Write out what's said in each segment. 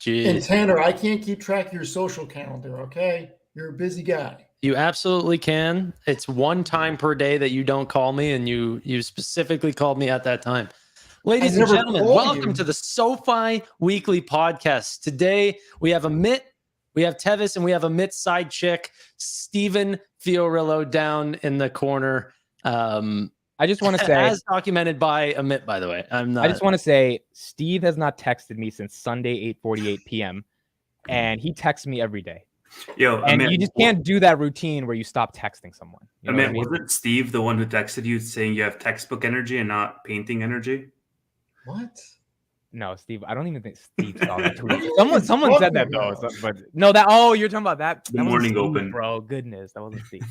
Jeez. And Tanner, I can't keep track of your social calendar, okay? You're a busy guy. You absolutely can. It's one time per day that you don't call me, and you specifically called me at that time. Ladies and gentlemen, welcome to the SoFi Weekly Podcast. Today, we have Amit, we have Tevis, and we have Amit's side chick, Steven Fiorillo, down in the corner. I just want to say, as documented by Amit, by the way, I just want to say, Steve has not texted me since Sunday, 8:48 p.m., and he texts me every day. Yo, and Amit, you just can't do that routine where you stop texting someone. You know Amit, what I mean? wasn't Steve the one who texted you saying you have textbook energy and not painting energy? What? No, Steve. I don't even think Steve saw that tweet. Someone said that though. about? But no, that. Oh, you're talking about that. The That wasn't morning Steve, open. bro. Goodness, that wasn't Steve.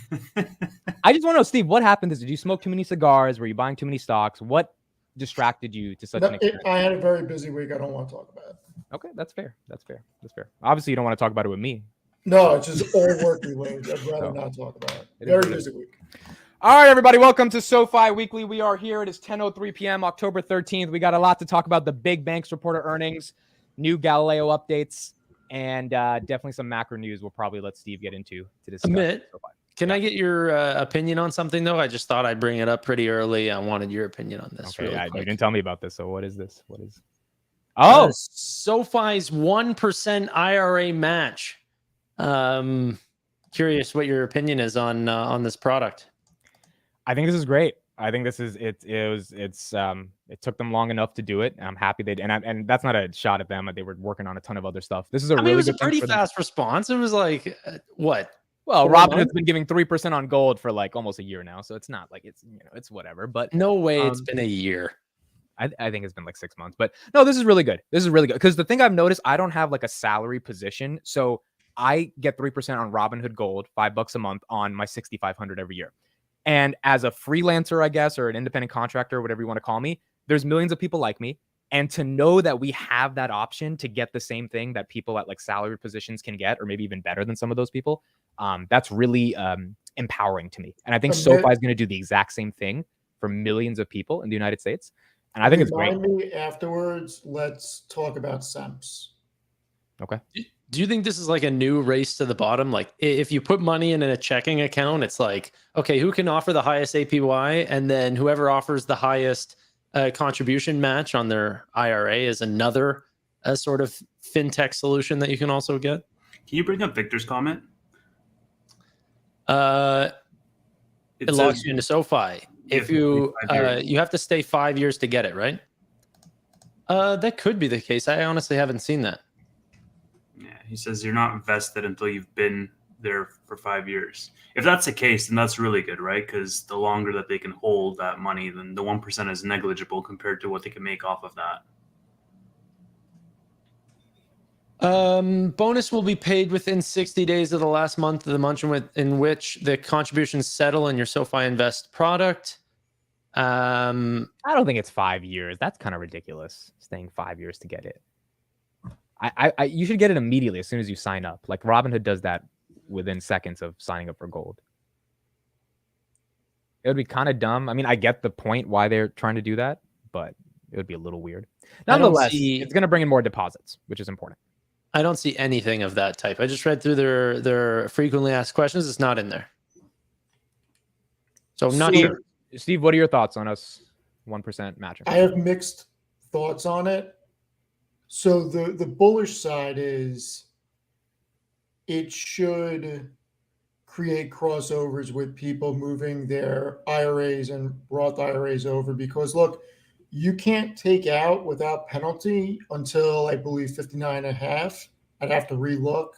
I just want to know, Steve, what happened? Did you smoke too many cigars? Were you buying too many stocks? What distracted you to such an extent? I had a very busy week. I don't want to talk about it. Okay, that's fair. That's fair. That's fair. Obviously, you don't want to talk about it with me. No, it's just all work related. I'd rather not talk about it. Very busy week. All right, everybody, welcome to SoFi Weekly. We are here. It is 10:03 p.m., October 13th. We got a lot to talk about. The big banks reported earnings, new Galileo updates, and definitely some macro news we'll probably let Steve get into to discuss. Amit, can I get your opinion on something, though? I just thought I'd bring it up pretty early. I wanted your opinion on this. Okay, really you quick. didn't tell me about this, so what is this? What is... Oh! SoFi's 1% IRA match. Curious what your opinion is on this product. I think this is great. I think this is it took them long enough to do it. I'm happy they did. And that's not a shot at them. They were working on a ton of other stuff. This is a really it was good a pretty fast response. It was like what? Well, Robinhood's been giving 3% on gold for like almost a year now, so it's not like it's whatever. But no way, it's been a year. I think it's been like 6 months. But no, this is really good. This is really good because the thing I've noticed, I don't have like a salary position, so I get 3% on Robinhood Gold, $5 a month on my 6,500 every year. And as a freelancer, I guess, or an independent contractor, whatever you want to call me, there's millions of people like me. And to know that we have that option to get the same thing that people at like salary positions can get, or maybe even better than some of those people, that's really empowering to me. And I think SoFi is going to do the exact same thing for millions of people in the United States. And I think it's great. Remind me afterwards, let's talk about SEMPs. Okay. Do you think this is like a new race to the bottom? Like if you put money in a checking account, it's like, okay, who can offer the highest APY? And then whoever offers the highest contribution match on their IRA is another sort of fintech solution that you can also get. Can you bring up Victor's comment? It locks you into SoFi. If you have to stay 5 years to get it, right? That could be the case. I honestly haven't seen that. Yeah, he says you're not invested until you've been there for 5 years. If that's the case, then that's really good, right? Because the longer that they can hold that money, then the 1% is negligible compared to what they can make off of that. Bonus will be paid within 60 days of the last month of the month in which the contributions settle in your SoFi Invest product. I don't think it's 5 years. That's kind of ridiculous, staying 5 years to get it. You should get it immediately as soon as you sign up. Like Robinhood does that within seconds of signing up for gold. It would be kind of dumb. I mean, I get the point why they're trying to do that, but it would be a little weird. Nonetheless, it's going to bring in more deposits, which is important. I don't see anything of that type. I just read through their frequently asked questions. It's not in there. So I'm not sure. Steve, what are your thoughts on us 1% matching? I have mixed thoughts on it. So the bullish side is it should create crossovers with people moving their IRAs and Roth IRAs over because, look, you can't take out without penalty until, I believe, 59 and a half. I'd have to relook.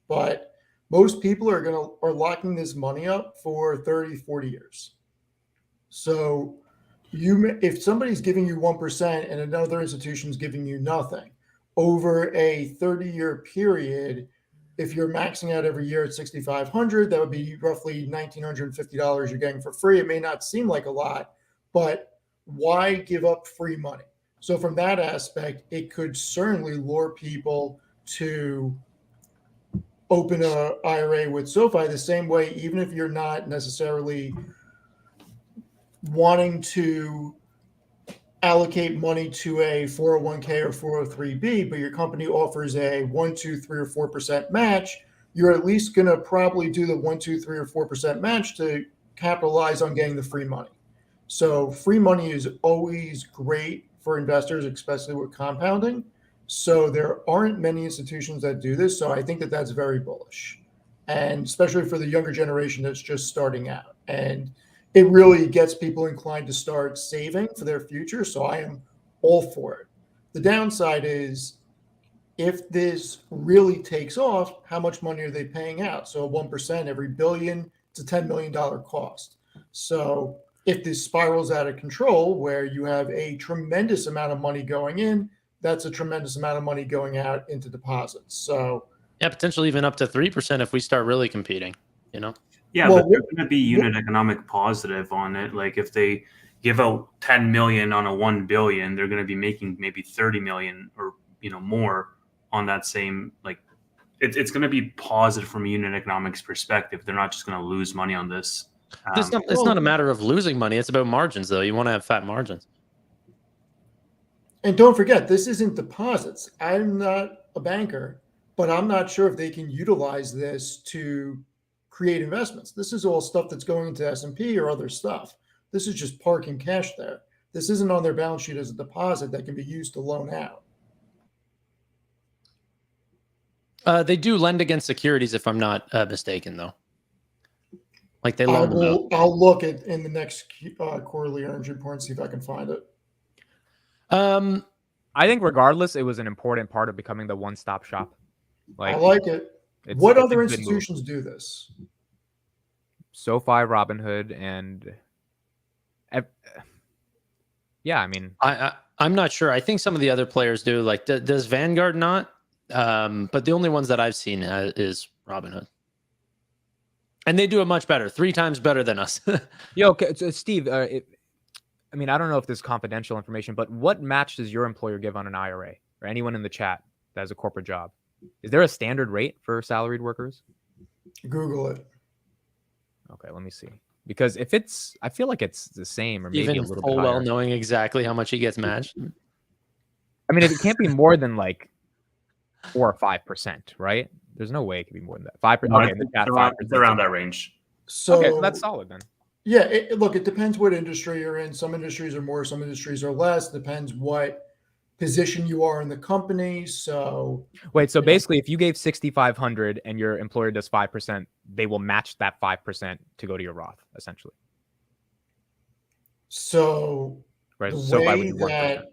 But most people are locking this money up for 30, 40 years. So if somebody's giving you 1% and another institution's giving you nothing, over a 30-year period, if you're maxing out every year at $6,500, that would be roughly $1,950 you're getting for free. It may not seem like a lot, but why give up free money? So from that aspect, it could certainly lure people to open an IRA with SoFi the same way, even if you're not necessarily wanting to allocate money to a 401k or 403b, but your company offers a 1, 2, 3, or 4% match, you're at least going to probably do the 1, 2, 3, or 4% match to capitalize on getting the free money. So free money is always great for investors, especially with compounding. So there aren't many institutions that do this. So I think that that's very bullish, and especially for the younger generation that's just starting out. And it really gets people inclined to start saving for their future. So I am all for it. The downside is, if this really takes off, how much money are they paying out? So 1% every billion, it's a $10 million cost. So if this spirals out of control, where you have a tremendous amount of money going in, that's a tremendous amount of money going out into deposits. So yeah, potentially even up to 3% if we start really competing, you know? Yeah, well, but they're going to be unit economic positive on it. Like if they give out 10 million on a 1 billion, they're going to be making maybe 30 million or, more on that same, like it's going to be positive from a unit economics perspective. They're not just going to lose money on this. It's not a matter of losing money. It's about margins, though. You want to have fat margins. And don't forget, this isn't deposits. I'm not a banker, but I'm not sure if they can utilize this to create investments. This is all stuff that's going into S&P or other stuff. This is just parking cash there. This isn't on their balance sheet as a deposit that can be used to loan out. They do lend against securities, if I'm not mistaken, though. Like they loan them out. I'll look at in the next quarterly earnings report and see if I can find it. I think regardless, it was an important part of becoming the one-stop shop. I like it. What other institutions do this? SoFi, Robinhood, and yeah, I mean, I'm not sure. I think some of the other players do. Like, does Vanguard not? But the only ones that I've seen is Robinhood, and they do it much better, 3 times better than us. Yo, okay, so Steve. I mean, I don't know if this is confidential information, but what match does your employer give on an IRA, or anyone in the chat that has a corporate job? Is there a standard rate for salaried workers? Google it. Okay, let me see. Because if it's, I feel like it's the same, or maybe even a little full bit well higher. knowing exactly how much he gets matched. I mean, it can't be more than like 4 or 5%, right? There's no way it could be more than that. 5%. No, Okay, it's around that range. So that's solid then. Yeah, look, it depends what industry you're in. Some industries are more, some industries are less. Depends what position you are in the company. So wait, so basically, if you gave 6,500 and your employer does 5%, they will match that 5% to go to your Roth, essentially. So right, the so way that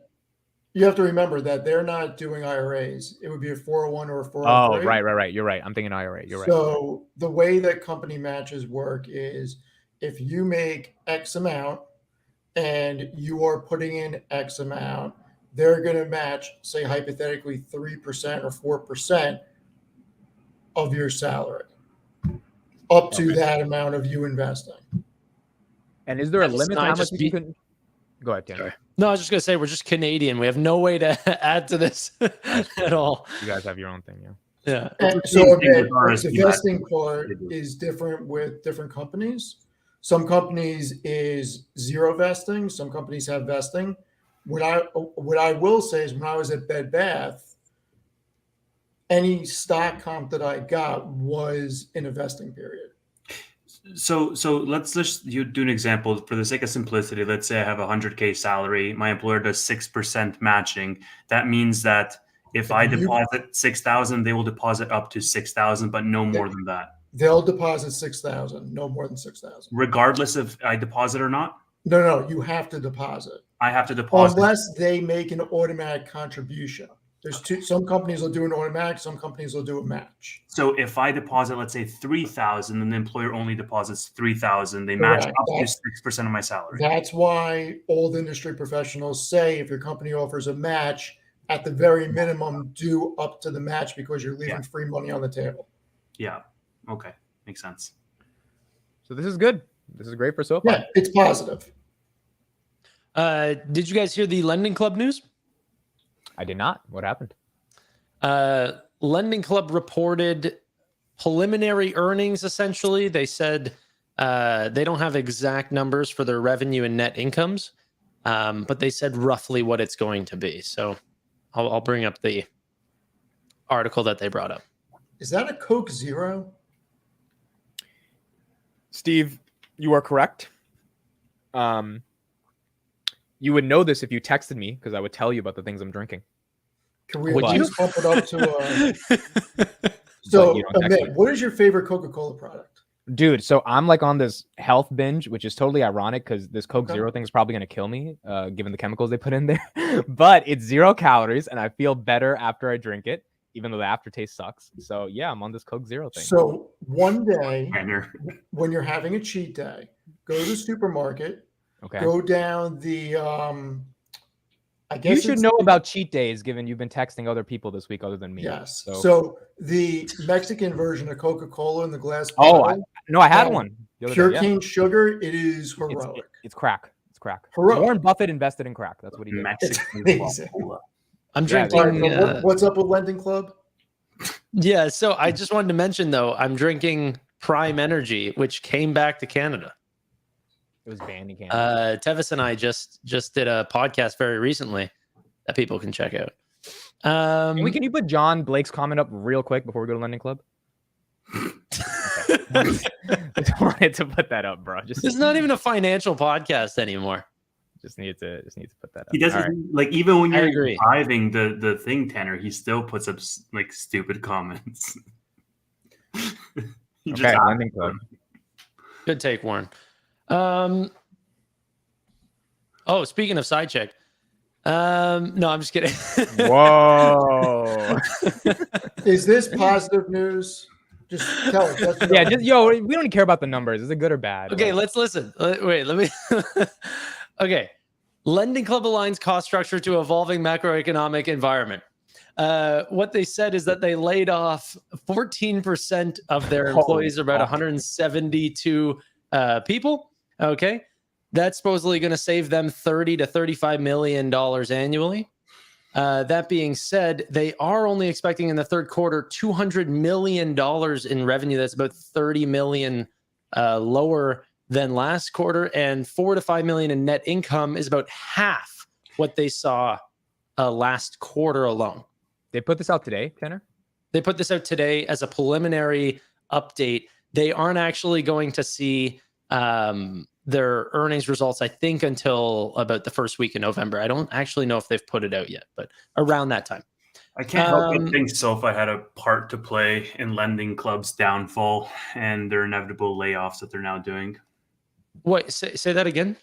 you have to remember that they're not doing IRAs. It would be a 401 or a 403. Oh, right. You're right. I'm thinking IRA. You're right. So the way that company matches work is, if you make X amount and you are putting in X amount, they're going to match, say, hypothetically, 3% or 4% of your salary up to that amount of you investing. And is there a limit to how much you can? Go ahead, Dan. No, I was just going to say, we're just Canadian. We have no way to add to this at all. You guys have your own thing, yeah. And so again, the vesting part is different with different companies. Some companies is 0 vesting. Some companies have vesting. What I will say is, when I was at Bed Bath, any stock comp that I got was in a vesting period. So let's just do an example for the sake of simplicity. Let's say I have a 100K salary. My employer does 6% matching. That means that if I deposit 6,000, they will deposit up to 6,000, but no more than that. They'll deposit 6,000, no more than 6,000. Regardless if I deposit or not? No, you have to deposit. I have to deposit. Unless they make an automatic contribution. There's some companies will do an automatic, some companies will do a match. So if I deposit, let's say 3,000, and the employer only deposits 3,000, they match up to 6% of my salary. That's why old industry professionals say, if your company offers a match, at the very minimum, do up to the match, because you're leaving free money on the table. Yeah. Okay. Makes sense. So this is good. This is great for SoFi. Yeah, it's positive. Did you guys hear the Lending Club news? I did not. What happened? Lending Club reported preliminary earnings, essentially. They said they don't have exact numbers for their revenue and net incomes, but they said roughly what it's going to be. So I'll bring up the article that they brought up. Is that a Coke Zero? Steve, you are correct. You would know this if you texted me because I would tell you about the things I'm drinking. Can we Would at you? least bump it up to So, you don't text Amit, me. what is your favorite Coca-Cola product? Dude, so I'm like on this health binge, which is totally ironic because this Coke Okay. Zero thing is probably going to kill me, given the chemicals they put in there. But it's 0 calories, and I feel better after I drink it, even though the aftertaste sucks. So yeah, I'm on this Coke Zero thing. So one day, Tanner. when you're having a cheat day, go to the supermarket, Okay. go down the I guess You should it's know the- about cheat days, given you've been texting other people this week other than me. Yes. So, So the Mexican version of Coca-Cola in the glass oh, bottle, I had um, one. The other pure day, yeah. cane sugar, it is It's, heroic. it's crack. It's crack. Heroic. Warren Buffett invested in crack. That's what he did. Mexican amazing. Coca-Cola. I'm Yeah, drinking. All right, but what's up with Lending Club? Yeah, so I just wanted to mention though, I'm drinking Prime Energy, which came back to Canada. It was banned in Canada. Tevis and I just did a podcast very recently that people can check out. Can you put John Blake's comment up real quick before we go to Lending Club? Just wanted to put that up, bro. It's not even a financial podcast anymore. Just need to put that up. He doesn't All right. like even when I you're agree. driving the thing, Tanner. He still puts up like stupid comments. He just Okay, asks Lending Club. them. Good take, Warren. Oh, speaking of side check. No, I'm just kidding. Whoa. Is this positive news? Just tell us. Yes or no. Yeah, we don't even care about the numbers. Is it good or bad? Okay, Like, let's listen. Wait, let me. Okay. Lending Club aligns cost structure to evolving macroeconomic environment. What they said is that they laid off 14% of their employees, about 172 people. Okay. That's supposedly going to save them $30 to $35 million annually. That being said, they are only expecting in the third quarter $200 million in revenue. That's about 30 million lower than last quarter, and 4 to 5 million in net income is about half what they saw last quarter alone. they put this out today, Tanner? They put this out today as a preliminary update. They aren't actually going to see their earnings results, I think, until about the first week in November. I don't actually know if they've put it out yet, but around that time. I can't help but think SoFi had a part to play in Lending Club's downfall and their inevitable layoffs that they're now doing. Wait, say that again?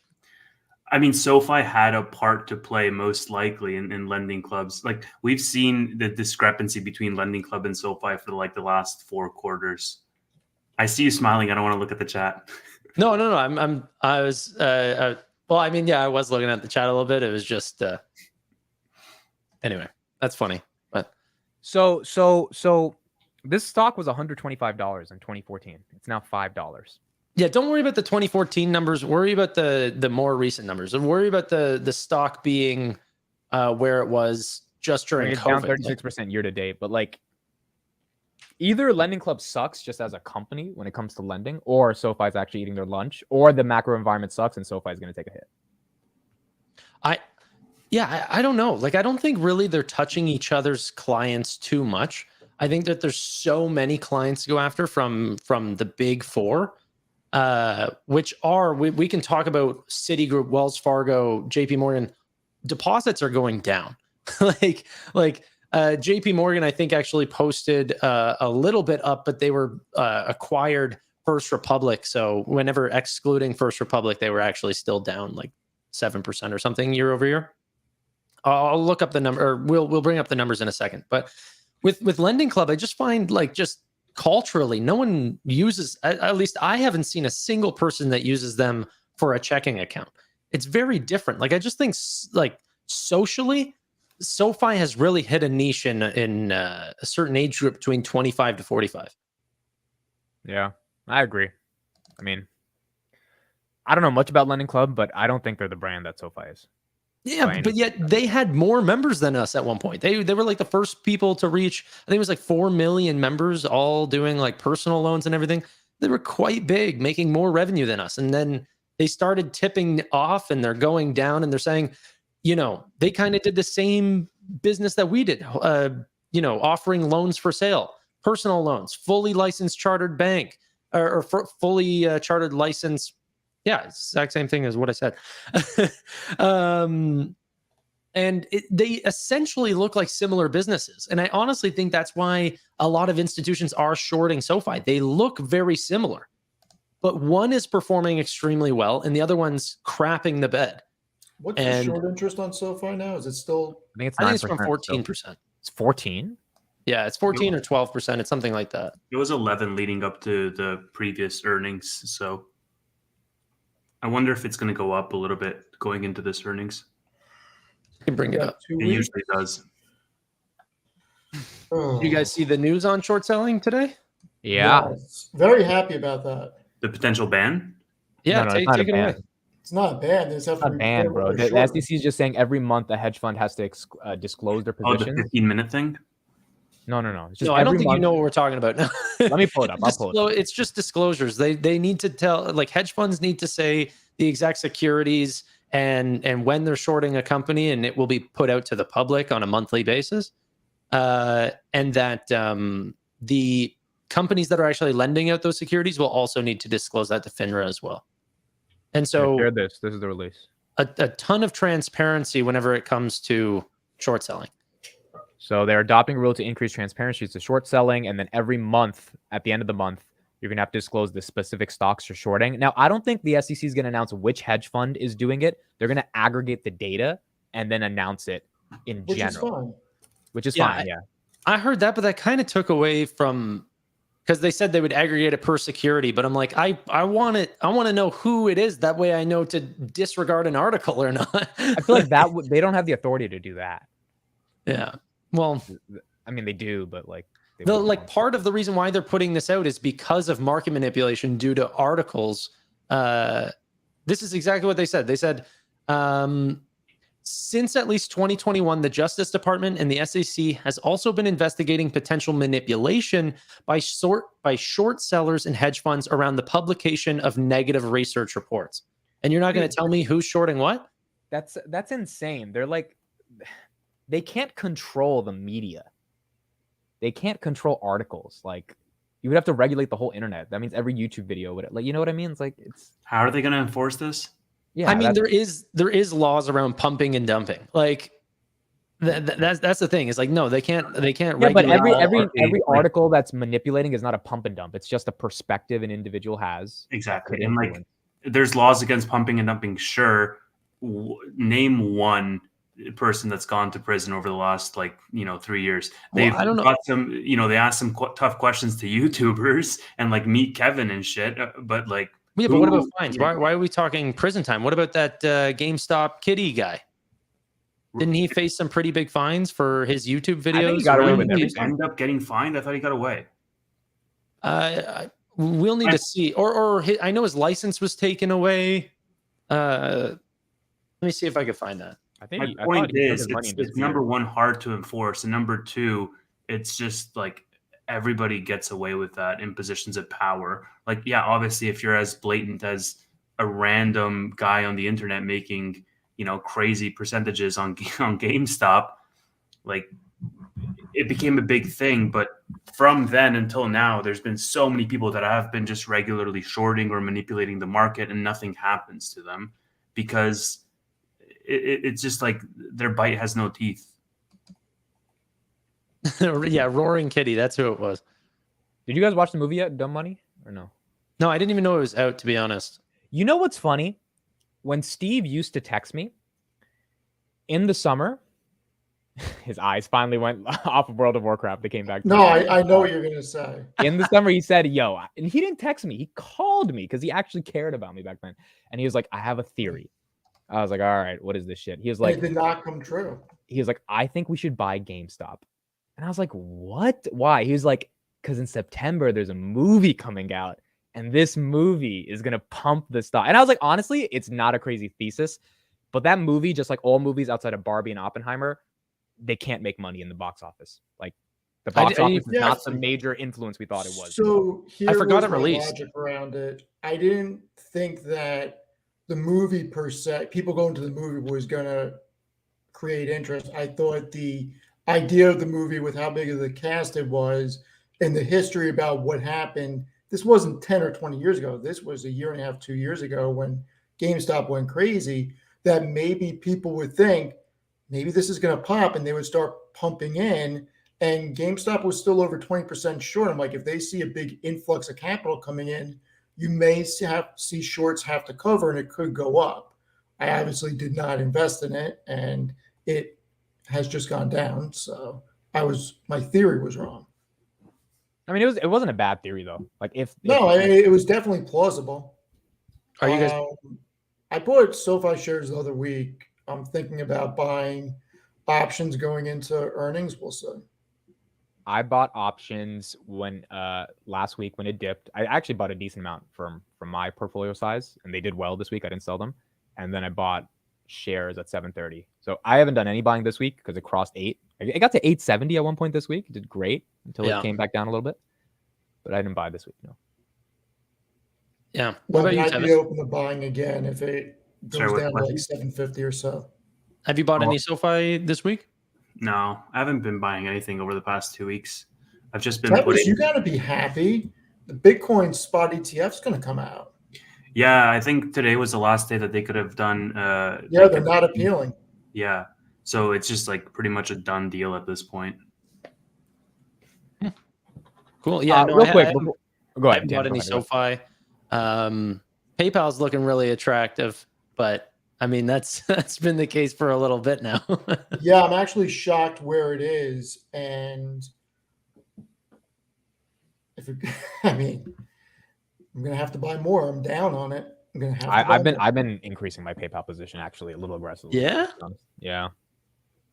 I mean, SoFi had a part to play most likely in Lending Clubs. Like we've seen the discrepancy between Lending Club and SoFi for like the last 4 quarters. I see you smiling. I don't want to look at the chat. No. I was, well, I mean, yeah, I was looking at the chat a little bit. It was just, anyway, that's funny. But So this stock was $125 in 2014. It's now $5. yeah, don't worry about the 2014 numbers. Worry about the more recent numbers. And worry about the stock being where it was just during It's COVID. down 36% year to date, but like either Lending Club sucks just as a company when it comes to lending, or SoFi's actually eating their lunch, or the macro environment sucks and SoFi is going to take a hit. I don't know. Like, I don't think really they're touching each other's clients too much. I think that there's so many clients to go after from the big four, which are, we can talk about Citigroup, Wells Fargo, JP Morgan. Deposits are going down. like JP Morgan, I think, actually posted a little bit up, but they were acquired First Republic. So whenever excluding First Republic, they were actually still down like 7% or something year over year. I'll look up the number, or we'll bring up the numbers in a second. But with Lending Club, I just find like just culturally, no one uses, at least I haven't seen a single person that uses them for a checking account. It's very different. Like, I just think like socially, SoFi has really hit a niche in a certain age group between 25 to 45. Yeah, I agree. I mean, I don't know much about Lending Club, but I don't think they're the brand that SoFi is. Yeah, but yet they had more members than us at one point. They were like the first people to reach, I think it was like 4 million members, all doing like personal loans and everything. They were quite big, making more revenue than us. And then they started tipping off and they're going down, and they're saying, they kind of did the same business that we did, offering loans for sale, personal loans, fully licensed chartered bank, or fully chartered license. Yeah, it's the exact same thing as what I said. And they essentially look like similar businesses. And I honestly think that's why a lot of institutions are shorting SoFi. They look very similar, but one is performing extremely well and the other one's crapping the bed. What's the short interest on SoFi now? Is it still? I think it's from 14%. It's 14? Yeah, it's 14 or 12%. It's something like that. It was 11 leading up to the previous earnings. So I wonder if it's going to go up a little bit going into this earnings. You can bring it up. It usually does. Did you guys see the news on short selling today? Yeah. Yes. Very happy about that. The potential ban? Yeah, No, take it away. It's not a ban. It's not a ban, bro. The SEC is just saying every month a hedge fund has to disclose their positions. Oh, the 15-minute thing? No. It's just I don't think you know what we're talking about now. Let me pull it up. I'll pull it up. It's just disclosures. They need to tell, like, hedge funds need to say the exact securities and when they're shorting a company, and it will be put out to the public on a monthly basis. And that the companies that are actually lending out those securities will also need to disclose that to FINRA as well. And so this is the release. A ton of transparency whenever it comes to short selling. So they're adopting a rule to increase transparency to short selling, and then every month, at the end of the month, you're going to have to disclose the specific stocks you're shorting. Now, I don't think the SEC is going to announce which hedge fund is doing it. They're going to aggregate the data and then announce it in general. Which is fine, yeah. I heard that, but that kind of took away from, because they said they would aggregate it per security, but I'm like, I want to know who it is. That way I know to disregard an article or not. I feel like they don't have the authority to do that. Yeah. Well, I mean, they do, but part of the reason why they're putting this out is because of market manipulation due to articles. This is exactly what they said. They said, since at least 2021, the Justice Department and the SEC has also been investigating potential manipulation by short sellers and hedge funds around the publication of negative research reports. And you're not going to tell me who's shorting what? That's insane. They're like, they can't control the media. They can't control articles. Like, you would have to regulate the whole internet. That means every YouTube video would, like, you know what I mean? It's how are they going to enforce this? Yeah, I mean, there is laws around pumping and dumping. Like that's the thing. It's like, no, they can't. Yeah, but every article that's manipulating is not a pump and dump. It's just a perspective an individual has. Exactly. And like, there's laws against pumping and dumping. Sure. Name one person that's gone to prison over the last 3 years. They've got some, they asked some tough questions to YouTubers and like Meet Kevin and shit. But like, yeah, but what about fines? Why are we talking prison time? What about that GameStop kitty guy? Didn't he face some pretty big fines for his YouTube videos? I think he got away with everything. He ended up getting fined. I thought he got away. We'll need to see. Or I know his license was taken away. Let me see if I could find that. My point is, it's number one, hard to enforce, and number two, it's just like everybody gets away with that in positions of power. Like, yeah, obviously, if you're as blatant as a random guy on the internet making, crazy percentages on GameStop, like, it became a big thing. But from then until now, there's been so many people that have been just regularly shorting or manipulating the market, and nothing happens to them because it's just like their bite has no teeth. Yeah, Roaring Kitty. That's who it was. Did you guys watch the movie yet, Dumb Money, or no? No, I didn't even know it was out, to be honest. You know what's funny? When Steve used to text me in the summer, his eyes finally went off of World of Warcraft. They came back. No, I know what you're going to say. In the summer, he said, yo, and he didn't text me. He called me because he actually cared about me back then. And he was like, I have a theory. I was like, all right, what is this shit? He was like, it did not come true. He was like, I think we should buy GameStop. And I was like, what? Why? He was like, because in September, there's a movie coming out. And this movie is going to pump the stock. And I was like, honestly, it's not a crazy thesis. But that movie, just like all movies outside of Barbie and Oppenheimer, they can't make money in the box office. Like, the box office is not the major influence we thought it was. So I forgot it released. Logic around it. I didn't think that the movie per se, people going to the movie was going to create interest. I thought the idea of the movie with how big of the cast it was and the history about what happened, this wasn't 10 or 20 years ago. This was a year and a half, 2 years ago when GameStop went crazy, that maybe people would think maybe this is going to pop and they would start pumping in. And GameStop was still over 20% short. I'm like, if they see a big influx of capital coming in, you may see shorts have to cover and it could go up. I obviously did not invest in it and it has just gone down. So my theory was wrong. I mean, it wasn't a bad theory though. Like it was definitely plausible. Are you guys? I bought SoFi shares the other week. I'm thinking about buying options going into earnings. We'll see. I bought options when last week when it dipped. I actually bought a decent amount from my portfolio size, and they did well this week. I didn't sell them, and then I bought shares at 7:30. So I haven't done any buying this week because it crossed 8. It got to 870 at one point this week. It did great until it came back down a little bit, but I didn't buy this week. No. Yeah. What about you, I'd be open to buying again if it goes down to like 750 or so. Have you bought any SoFi this week? No, I haven't been buying anything over the past 2 weeks. I've just been you got to be happy. The Bitcoin spot ETF is going to come out. Yeah, I think today was the last day that they could have done. They're not appealing. Yeah, so it's just like pretty much a done deal at this point. Cool. Yeah. Real quick, go ahead. I haven't bought any SoFi. PayPal's looking really attractive, but I mean that's been the case for a little bit now. Yeah, I'm actually shocked where it is, and I'm gonna have to buy more. I'm down on it. I'm gonna have. I've been increasing my PayPal position actually a little aggressively. Yeah. Yeah.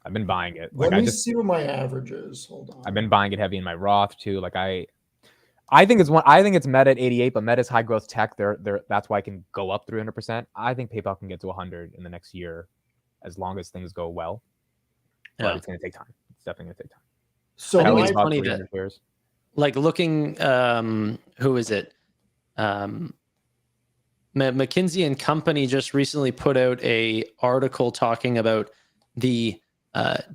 I've been buying it. Let me see what my average is. Hold on. I've been buying it heavy in my Roth too. Like I think it's Meta at 88, but Meta's high growth tech. That's why it can go up 300%. I think PayPal can get to 100 in the next year, as long as things go well. But it's going to take time. It's definitely going to take time. So I think it's funny that, like looking, who is it? McKinsey and Company just recently put out a article talking about the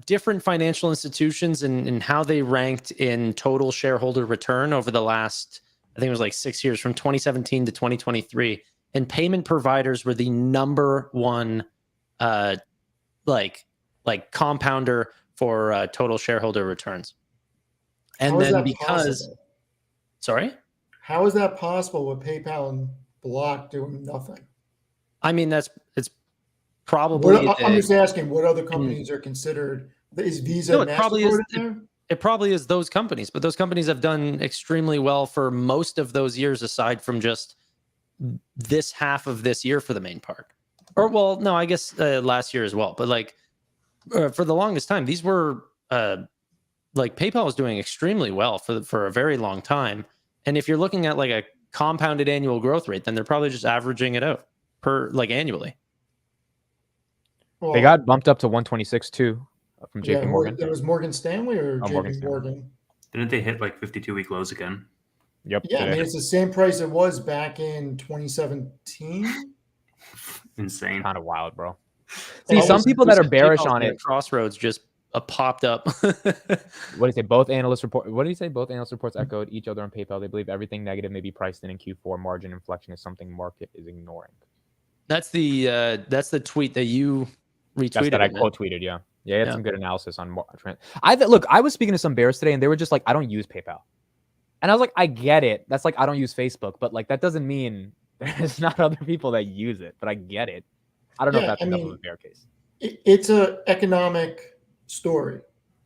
different financial institutions and how they ranked in total shareholder return over the last, I think it was like 6 years, from 2017 to 2023. And payment providers were the number one, like compounder for total shareholder returns. And then sorry, how is that possible with PayPal and Block doing nothing? I mean, it's probably. I'm just asking, what other companies are considered? Is Visa? No, it probably is those companies, but those companies have done extremely well for most of those years, aside from just this half of this year for the main part. Or well, no, I guess last year as well. But like for the longest time, these were like PayPal was doing extremely well for a very long time. And if you're looking at like a compounded annual growth rate, then they're probably just averaging it out annually. Well, they got bumped up to 126 too from JP Morgan. It was Morgan Stanley or JP Morgan. Didn't they hit like 52-week lows again? Yep. Yeah, I mean it's the same price it was back in 2017. Insane. Kind of wild, bro. See, some people that are bearish on it. Crossroads just popped up. What do you say? Both analyst reports echoed each other on PayPal. They believe everything negative may be priced in Q4. Margin inflection is something market is ignoring. That's the tweet that you retweeted. That I quote tweeted. Yeah. Yeah. Had some good analysis on. I was speaking to some bears today, and they were just like, "I don't use PayPal," and I was like, "I get it. That's like I don't use Facebook, but like that doesn't mean there's not other people that use it. But I get it. I don't know if that's enough of a bear case. It's an economic story.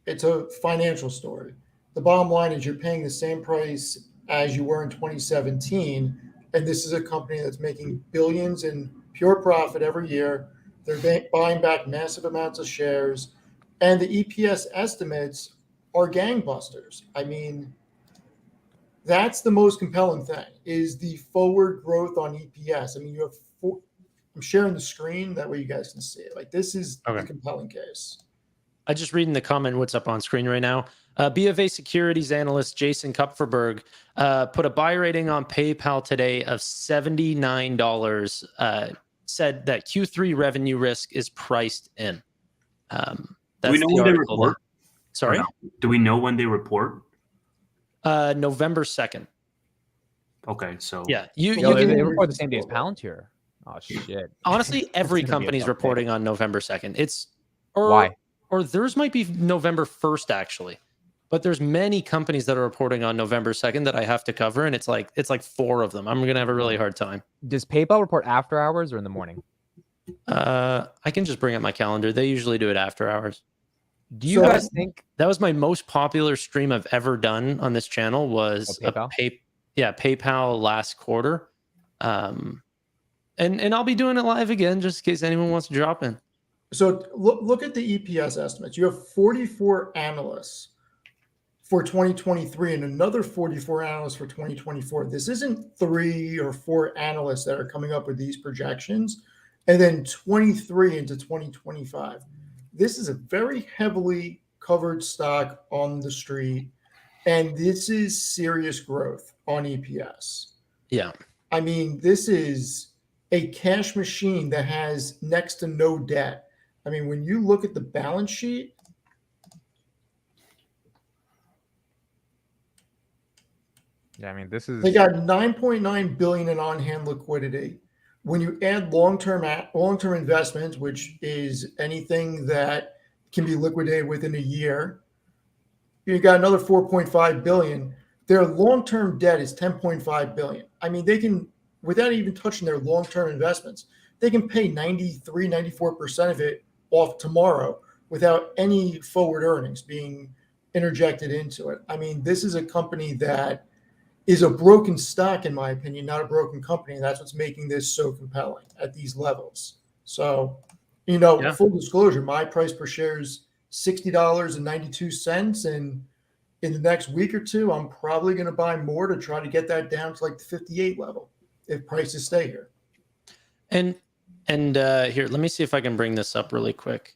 It's a financial story. The bottom line is you're paying the same price as you were in 2017, and this is a company that's making billions in pure profit every year. They're buying back massive amounts of shares, and the EPS estimates are gangbusters. I mean, that's the most compelling thing is the forward growth on EPS. I mean, you have I'm sharing the screen, that way you guys can see it. Like this is the compelling case. I just reading the comment what's up on screen right now. BofA securities analyst Jason Kupferberg put a buy rating on PayPal today of $79, said that Q3 revenue risk is priced in. Do we know the when they article report? Sorry? No? Do we know when they report? November 2nd. Okay, so Yeah, they report the same day as Palantir. Oh shit! Honestly, every gonna be a company's tough reporting day. on November 2nd. Why? Or theirs might be November 1st actually, but there's many companies that are reporting on November 2nd that I have to cover, and it's like 4 of them. I'm gonna have a really hard time. Does PayPal report after hours or in the morning? I can just bring up my calendar. They usually do it after hours. Do you guys think that was my most popular stream I've ever done on this channel? Was PayPal? PayPal last quarter. And I'll be doing it live again just in case anyone wants to drop in. So look at the EPS estimates. You have 44 analysts for 2023 and another 44 analysts for 2024. This isn't 3 or 4 analysts that are coming up with these projections and then 23 into 2025. This is a very heavily covered stock on the street, and this is serious growth on EPS. Yeah. I mean, this is a cash machine that has next to no debt. I mean, when you look at the balance sheet, yeah, I mean, this is they got 9.9 billion in on-hand liquidity. When you add long-term investments, which is anything that can be liquidated within a year, you got another 4.5 billion. Their long-term debt is 10.5 billion. I mean, they can, without even touching their long-term investments, they can pay 93, 94% of it off tomorrow without any forward earnings being interjected into it. I mean, this is a company that is a broken stock, in my opinion, not a broken company. And that's what's making this so compelling at these levels. So, full disclosure, my price per share is $60.92. And in the next week or two, I'm probably going to buy more to try to get that down to like the 58 level if prices stay here. And here, let me see if I can bring this up really quick.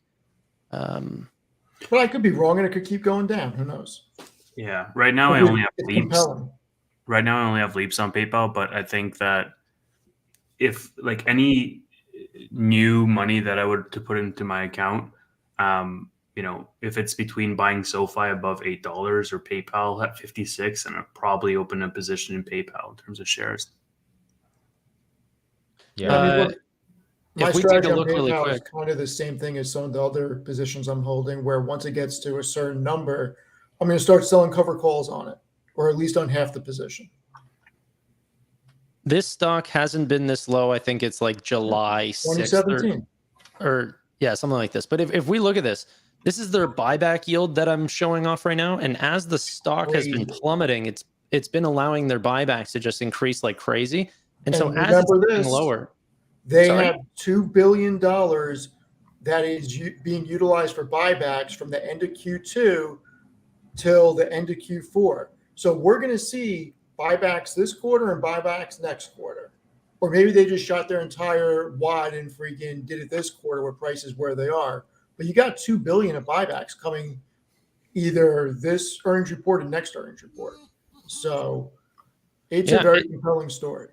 But I could be wrong, and it could keep going down. Who knows? Yeah. Right now, I only have leaps. Compelling. Right now, I only have leaps on PayPal, but I think that if like any new money that I would to put into my account, if it's between buying SoFi above $8 or PayPal at 56, and I'd probably open a position in PayPal in terms of shares. Yeah. I mean, my strategy on really PayPal is quick, kind of the same thing as some of the other positions I'm holding, where once it gets to a certain number, I'm going to start selling cover calls on it, or at least on half the position. this stock hasn't been this low. I think it's like July 2017. or something like this. But if we look at this is their buyback yield that I'm showing off right now. And as the stock has been plummeting, it's been allowing their buybacks to just increase like crazy. And so as it's getting lower, they have $2 billion that is being utilized for buybacks from the end of Q2 till the end of Q4. So we're going to see buybacks this quarter and buybacks next quarter. Or maybe they just shot their entire wad and freaking did it this quarter where prices where they are. But you got $2 billion of buybacks coming either this earnings report or next earnings report. So it's a very compelling story.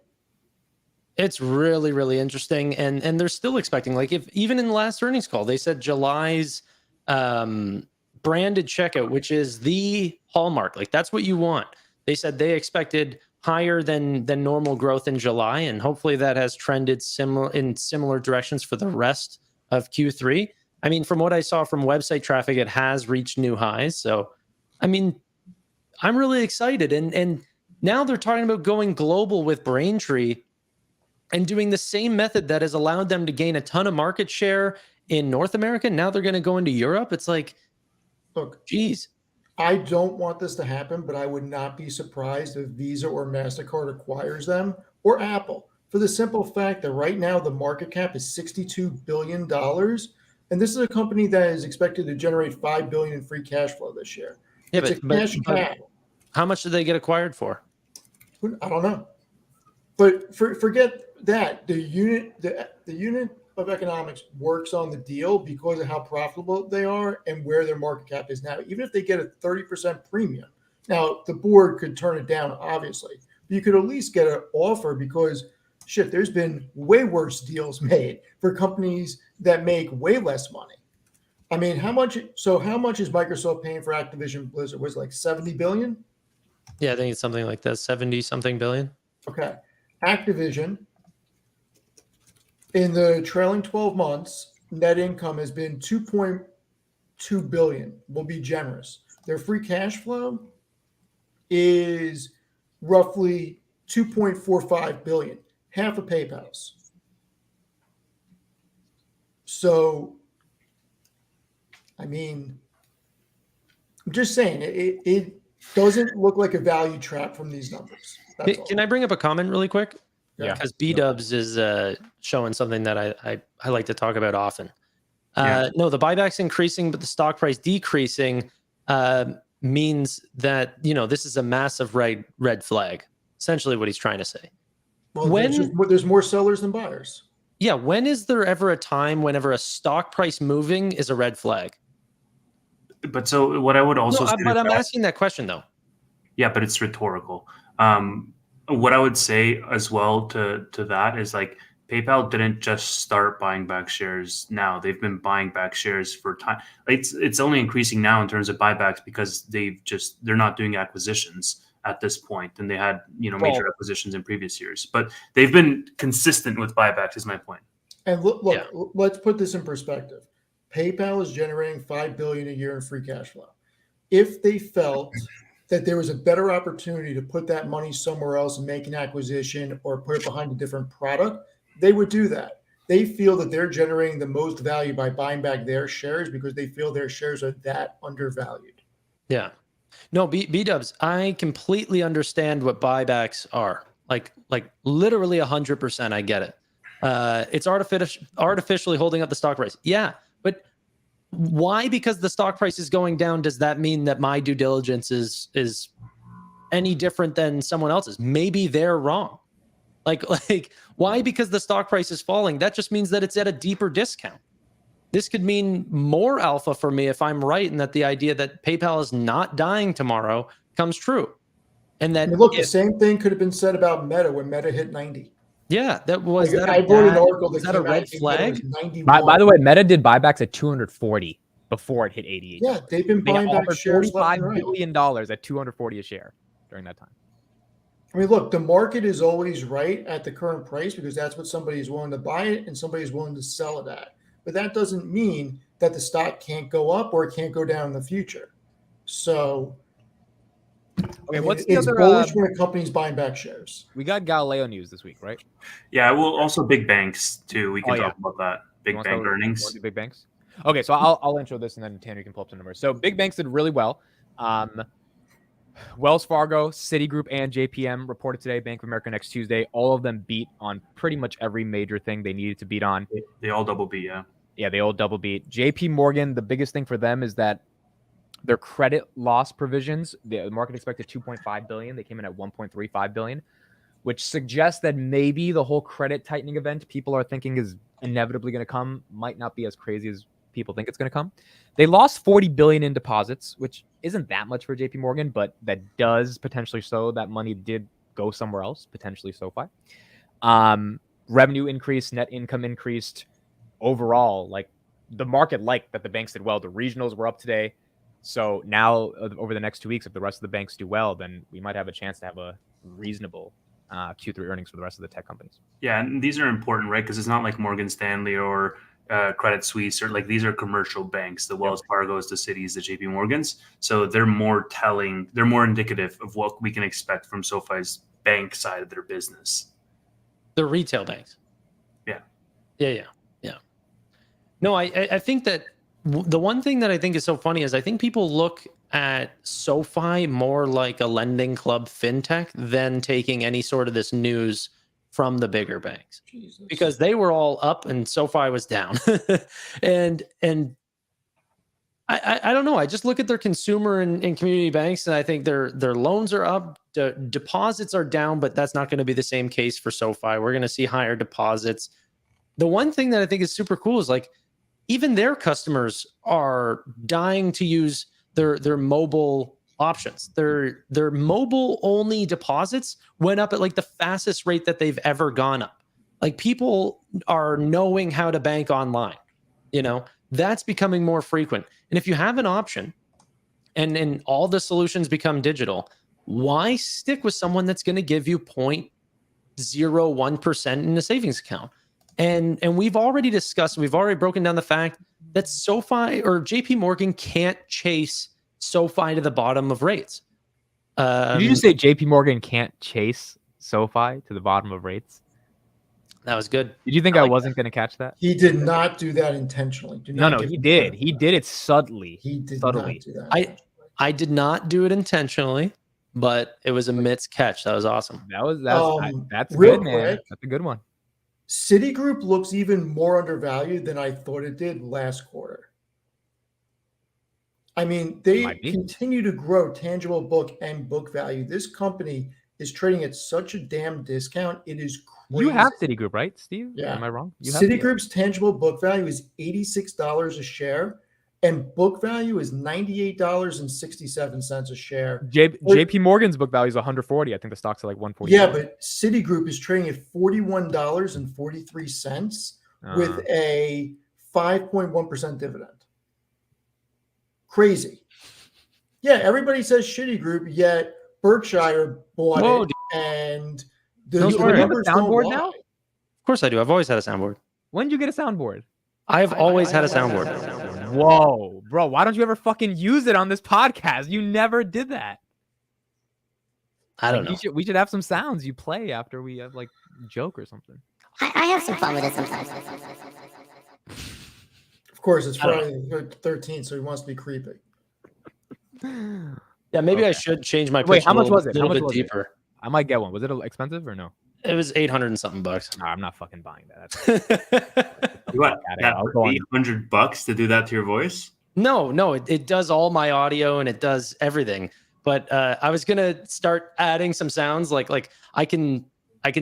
It's really, really interesting. And they're still expecting, like, if even in the last earnings call, they said July's branded checkout, which is the hallmark, like that's what you want. They said they expected higher than normal growth in July, and hopefully that has trended similar directions for the rest of Q3. I mean, from what I saw from website traffic, it has reached new highs. So, I mean, I'm really excited. And now they're talking about going global with Braintree and doing the same method that has allowed them to gain a ton of market share in North America. Now they're going to go into Europe. It's like, look, geez. I don't want this to happen, but I would not be surprised if Visa or MasterCard acquires them, or Apple, for the simple fact that right now the market cap is $62 billion. And this is a company that is expected to generate $5 billion in free cash flow this year. Yeah, it's a cash cow. How much did they get acquired for? I don't know. But forget that. The unit of economics works on the deal because of how profitable they are and where their market cap is now. Even if they get a 30% premium, now the board could turn it down, obviously, but you could at least get an offer because Shit, there's been way worse deals made for companies that make way less money. I mean, how much is Microsoft paying for Activision Blizzard? Was it like 70 billion? Yeah, I think it's something like that, 70 something billion. Okay. Activision, in the trailing 12 months, net income has been 2.2 billion. We'll be generous. Their free cash flow is roughly 2.45 billion, half of PayPal's. So, I mean, I'm just saying it doesn't look like a value trap from these numbers. Can I bring up a comment really quick? Yeah. Because B-Dubs is showing something that I like to talk about often. No, the buyback's increasing, but the stock price decreasing means that, you know, this is a massive red flag. Essentially what he's trying to say. Well, there's more sellers than buyers. Yeah. When is there ever a time whenever a stock price moving is a red flag? But so what I would also say but I'm asking that question though. Yeah, but it's rhetorical. What I would say as well to that is like PayPal didn't just start buying back shares now. They've been buying back shares for time. It's only increasing now in terms of buybacks because they're not doing acquisitions at this point, and they had major acquisitions in previous years. But they've been consistent with buybacks. Is my point. And look, let's put this in perspective. PayPal is generating $5 billion a year in free cash flow. If they felt that there was a better opportunity to put that money somewhere else and make an acquisition or put it behind a different product, they would do that. They feel that they're generating the most value by buying back their shares because they feel their shares are that undervalued. Yeah. No, B-Dubs, I completely understand what buybacks are. Like literally 100%, I get it. It's artificially holding up the stock price. Yeah, but why? Because the stock price is going down, does that mean that my due diligence is any different than someone else's? Maybe they're wrong. Like why? Because the stock price is falling. That just means that it's at a deeper discount. This could mean more alpha for me if I'm right, and that the idea that PayPal is not dying tomorrow comes true. And that the same thing could have been said about Meta when Meta hit 90. Yeah, that was I wrote an article was that a red flag? By the way, Meta did buybacks at 240 before it hit 88. Yeah, they've been buying back shares $45 billion at 240 a share during that time. I mean, look, the market is always right at the current price because that's what somebody is willing to buy it and somebody is willing to sell it at. But that doesn't mean that the stock can't go up or it can't go down in the future. So, okay, it's bullish when a company's buying back shares. We got Galileo news this week, right? Yeah, well, also big banks too. We can talk about that. Big bank earnings. Big banks. Okay, so I'll intro this and then Tanner can pull up some numbers. So big banks did really well. Wells Fargo, Citigroup, and JPM reported today. Bank of America next Tuesday. All of them beat on pretty much every major thing they needed to beat on. They all double beat, yeah. Yeah, they all double beat. JP Morgan, the biggest thing for them is that their credit loss provisions, the market expected 2.5 billion. They came in at 1.35 billion, which suggests that maybe the whole credit tightening event people are thinking is inevitably going to come might not be as crazy as people think it's going to come. They lost 40 billion in deposits, which isn't that much for JP Morgan, but that does potentially show that money did go somewhere else, potentially SoFi. Revenue increased, net income increased. Overall, like the market liked that the banks did well. The regionals were up today. So now over the next 2 weeks, if the rest of the banks do well, then we might have a chance to have a reasonable Q3 earnings for the rest of the tech companies. Yeah, and these are important, right? Because it's not like Morgan Stanley or Credit Suisse, or like these are commercial banks, the Wells Fargo's, the Citis, the JP Morgans. So they're more telling, they're more indicative of what we can expect from SoFi's bank side of their business. The retail banks. Yeah. No, I think that the one thing that I think is so funny is I think people look at SoFi more like a lending club fintech than taking any sort of this news from the bigger banks. Jesus. Because they were all up and SoFi was down. and I don't know. I just look at their consumer and community banks, and I think their loans are up, deposits are down, but that's not going to be the same case for SoFi. We're going to see higher deposits. The one thing that I think is super cool is like even their customers are dying to use their mobile options. Their mobile only deposits went up at like the fastest rate that they've ever gone up. Like people are knowing how to bank online. That's becoming more frequent. And if you have an option and all the solutions become digital, why stick with someone that's going to give you 0.01% in a savings account? And we've already discussed, we've already broken down the fact that SoFi or JP Morgan can't chase SoFi to the bottom of rates. Did you just say JP Morgan can't chase SoFi to the bottom of rates? That was good. Did you think I wasn't going to catch that? He did not do that intentionally. No, he did. He did it subtly. He did subtly. not do that. I did not do it intentionally, but it was a Mitts catch. That was awesome. That's good, man. That's a good one. Citigroup looks even more undervalued than I thought it did last quarter. I mean, they continue to grow tangible book and book value. This company is trading at such a damn discount. It is crazy. You have Citigroup, right, Steve? Yeah. Am I wrong? Citigroup's tangible book value is $86 a share, and book value is $98.67 a share. JP Morgan's book value is 140. I think the stock's at like 140. Yeah, but Citigroup is trading at $41.43 with a 5.1% dividend. Crazy. Yeah, everybody says shitty group, yet Berkshire bought it, and the numbers don't soundboard lie. now? Of course I do. I've always had a soundboard. When did you get a soundboard? I've always had a soundboard. Whoa, bro. Why don't you ever fucking use it on this podcast? You never did that. I don't know. We should have some sounds you play after we have like joke or something. I have some fun with it sometimes. Of course, it's Friday the 13th, so he wants to be creepy. Yeah, maybe I should change my pitch. Wait, how much was it? A little bit deeper. I might get one. Was it expensive or no? It was 800 and something bucks. Nah, I'm not fucking buying that. What? $800 to do that to your voice? No, it does all my audio and it does everything. But I was gonna start adding some sounds, like I can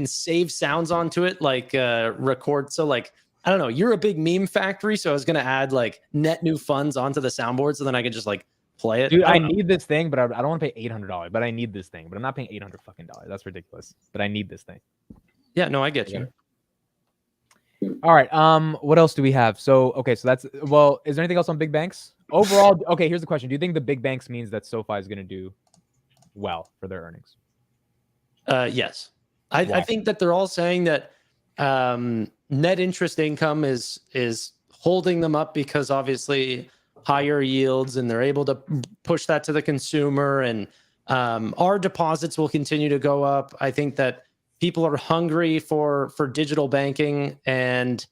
save sounds onto it, like record. So like I don't know, you're a big meme factory, so I was gonna add like net new funds onto the soundboard, so then I could just like play it. Dude, I need this thing, but I don't want to pay $800. But I need this thing, but I'm not paying $800 fucking dollars. That's ridiculous. But I need this thing. Yeah, no, I get you. All right. What else do we have? So that's is there anything else on big banks overall? Okay, here's the question: do you think the big banks means that SoFi is going to do well for their earnings? Yes, I think that they're all saying that net interest income is holding them up because obviously higher yields, and they're able to push that to the consumer, and our deposits will continue to go up. I think that people are hungry for digital banking, and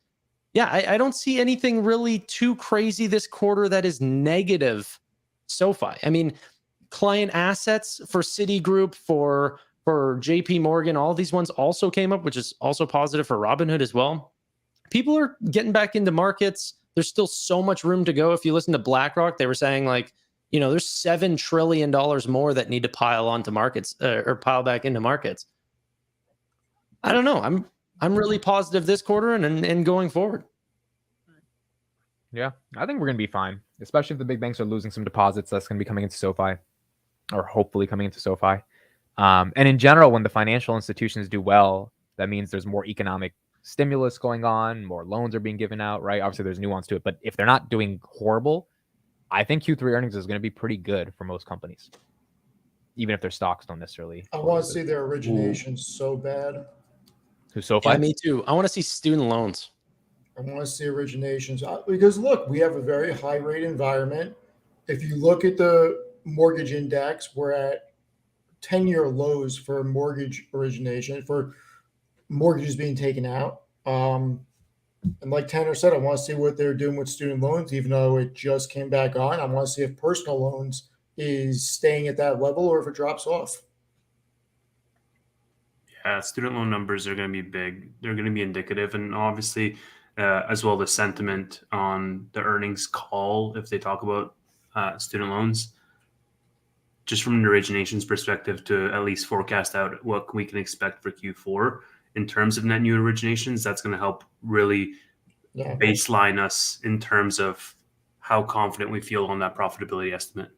yeah, I don't see anything really too crazy this quarter that is negative SoFi. I mean, client assets for Citigroup, for JP Morgan, all these ones also came up, which is also positive for Robinhood as well. People are getting back into markets. There's still so much room to go. If you listen to BlackRock, they were saying like, there's $7 trillion more that need to pile onto markets or pile back into markets. I don't know. I'm really positive this quarter and going forward. Yeah, I think we're going to be fine, especially if the big banks are losing some deposits. That's going to be coming into SoFi, or hopefully coming into SoFi. And in general, when the financial institutions do well, that means there's more economic stimulus going on, more loans are being given out, right? Obviously, there's nuance to it. But if they're not doing horrible, I think Q3 earnings is going to be pretty good for most companies, even if their stocks don't necessarily. I want to see their originations so bad. To SoFi? Yeah, me too. I want to see student loans. I want to see originations because look, we have a very high rate environment. If you look at the mortgage index, we're at 10-year lows for mortgage origination, for mortgages being taken out. And like Tanner said, I want to see what they're doing with student loans, even though it just came back on. I want to see if personal loans is staying at that level or if it drops off. Yeah, student loan numbers are going to be big. They're going to be indicative, and obviously, as well, the sentiment on the earnings call, if they talk about student loans, just from an originations perspective, to at least forecast out what we can expect for Q4 in terms of net new originations, that's going to help really baseline us in terms of how confident we feel on that profitability estimate.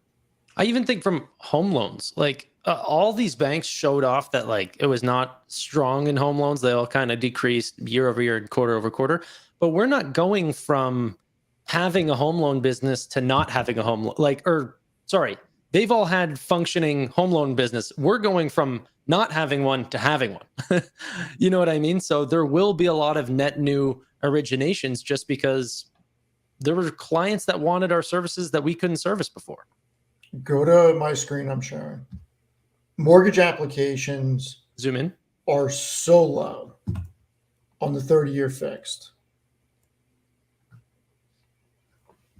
I even think from home loans, like all these banks showed off that like it was not strong in home loans. They all kind of decreased year over year and quarter over quarter. But we're not going from having a home loan business to not having a home they've all had functioning home loan business. We're going from not having one to having one. You know what I mean? So there will be a lot of net new originations just because there were clients that wanted our services that we couldn't service before. Go to my screen I'm sharing. Mortgage applications Zoom in. Are so low on the 30-year fixed.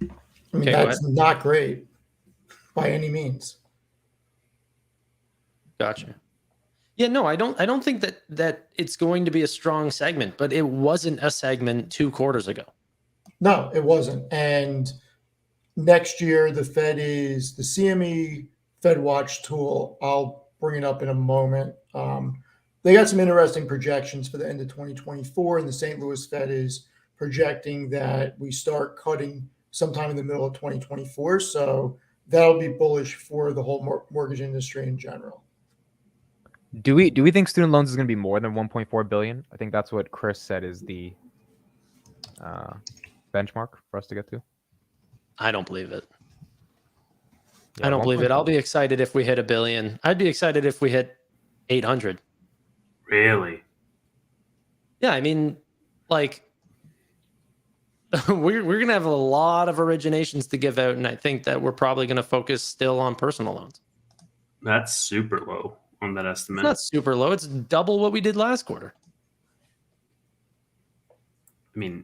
I mean, that's not great by any means. Gotcha. Yeah, no, I don't think that it's going to be a strong segment, but it wasn't a segment 2 quarters ago. No, it wasn't. And next year, the CME Fed Watch tool. I'll bring it up in a moment. They got some interesting projections for the end of 2024, and the St. Louis Fed is projecting that we start cutting sometime in the middle of 2024. So that'll be bullish for the whole mortgage industry in general. Do we think student loans is going to be more than 1.4 billion? I think that's what Chris said is the benchmark for us to get to. I don't believe it. Yeah, I don't believe it. I'll be excited if we hit $1 billion. I'd be excited if we hit 800. Really? Yeah, I mean, like we're going to have a lot of originations to give out, and I think that we're probably going to focus still on personal loans. That's super low on that estimate. It's not super low. It's double what we did last quarter. I mean,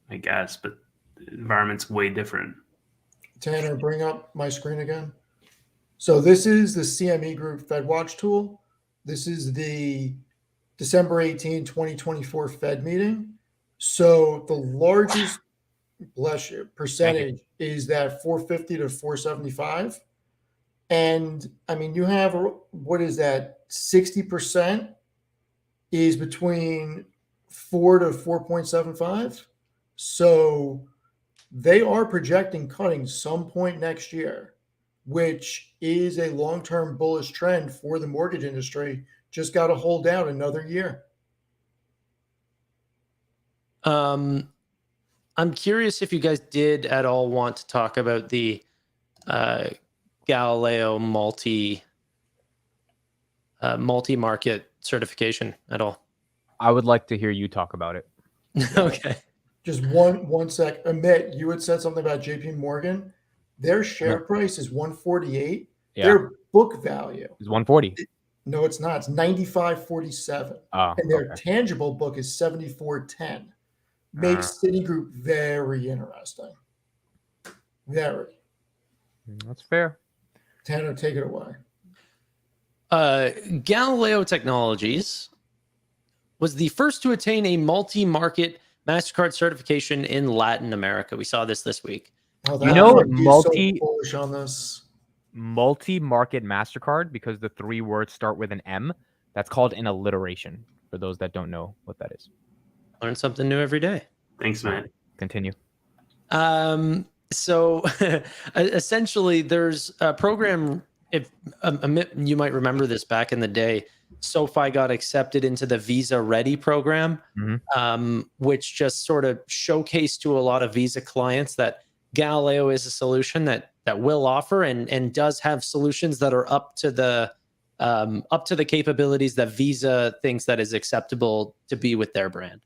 I guess, but the environment's way different. Tanner, bring up my screen again. So this is the CME Group Fed Watch tool. This is the December 18, 2024 Fed meeting. So the largest, bless you, percentage is that 450 to 475. And I mean, you have, what is that? 60% is between 4 to 4.75. So they are projecting cutting some point next year, which is a long-term bullish trend for the mortgage industry. Just got to hold out another year. I'm curious if you guys did at all want to talk about the Galileo multi-market certification at all. I would like to hear you talk about it. Okay. Just one sec. Amit, you had said something about JP Morgan. Their share price is 148. Yeah. Their book value is 140. No, it's not. It's 95.47. And their tangible book is 74.10. Makes Citigroup very interesting. Very. That's fair. Tanner, take it away. Galileo Technologies was the first to attain a multi-market MasterCard certification in Latin America. We saw this week. Oh, bullish on this. Multi-market MasterCard, because the 3 words start with an M. That's called an alliteration, for those that don't know what that is. Learn something new every day. Thanks, man. Continue. So essentially, there's a program. If you might remember this back in the day, SoFi got accepted into the Visa Ready program, which just sort of showcased to a lot of Visa clients that Galileo is a solution that will offer and does have solutions that are up to the capabilities that Visa thinks that is acceptable to be with their brand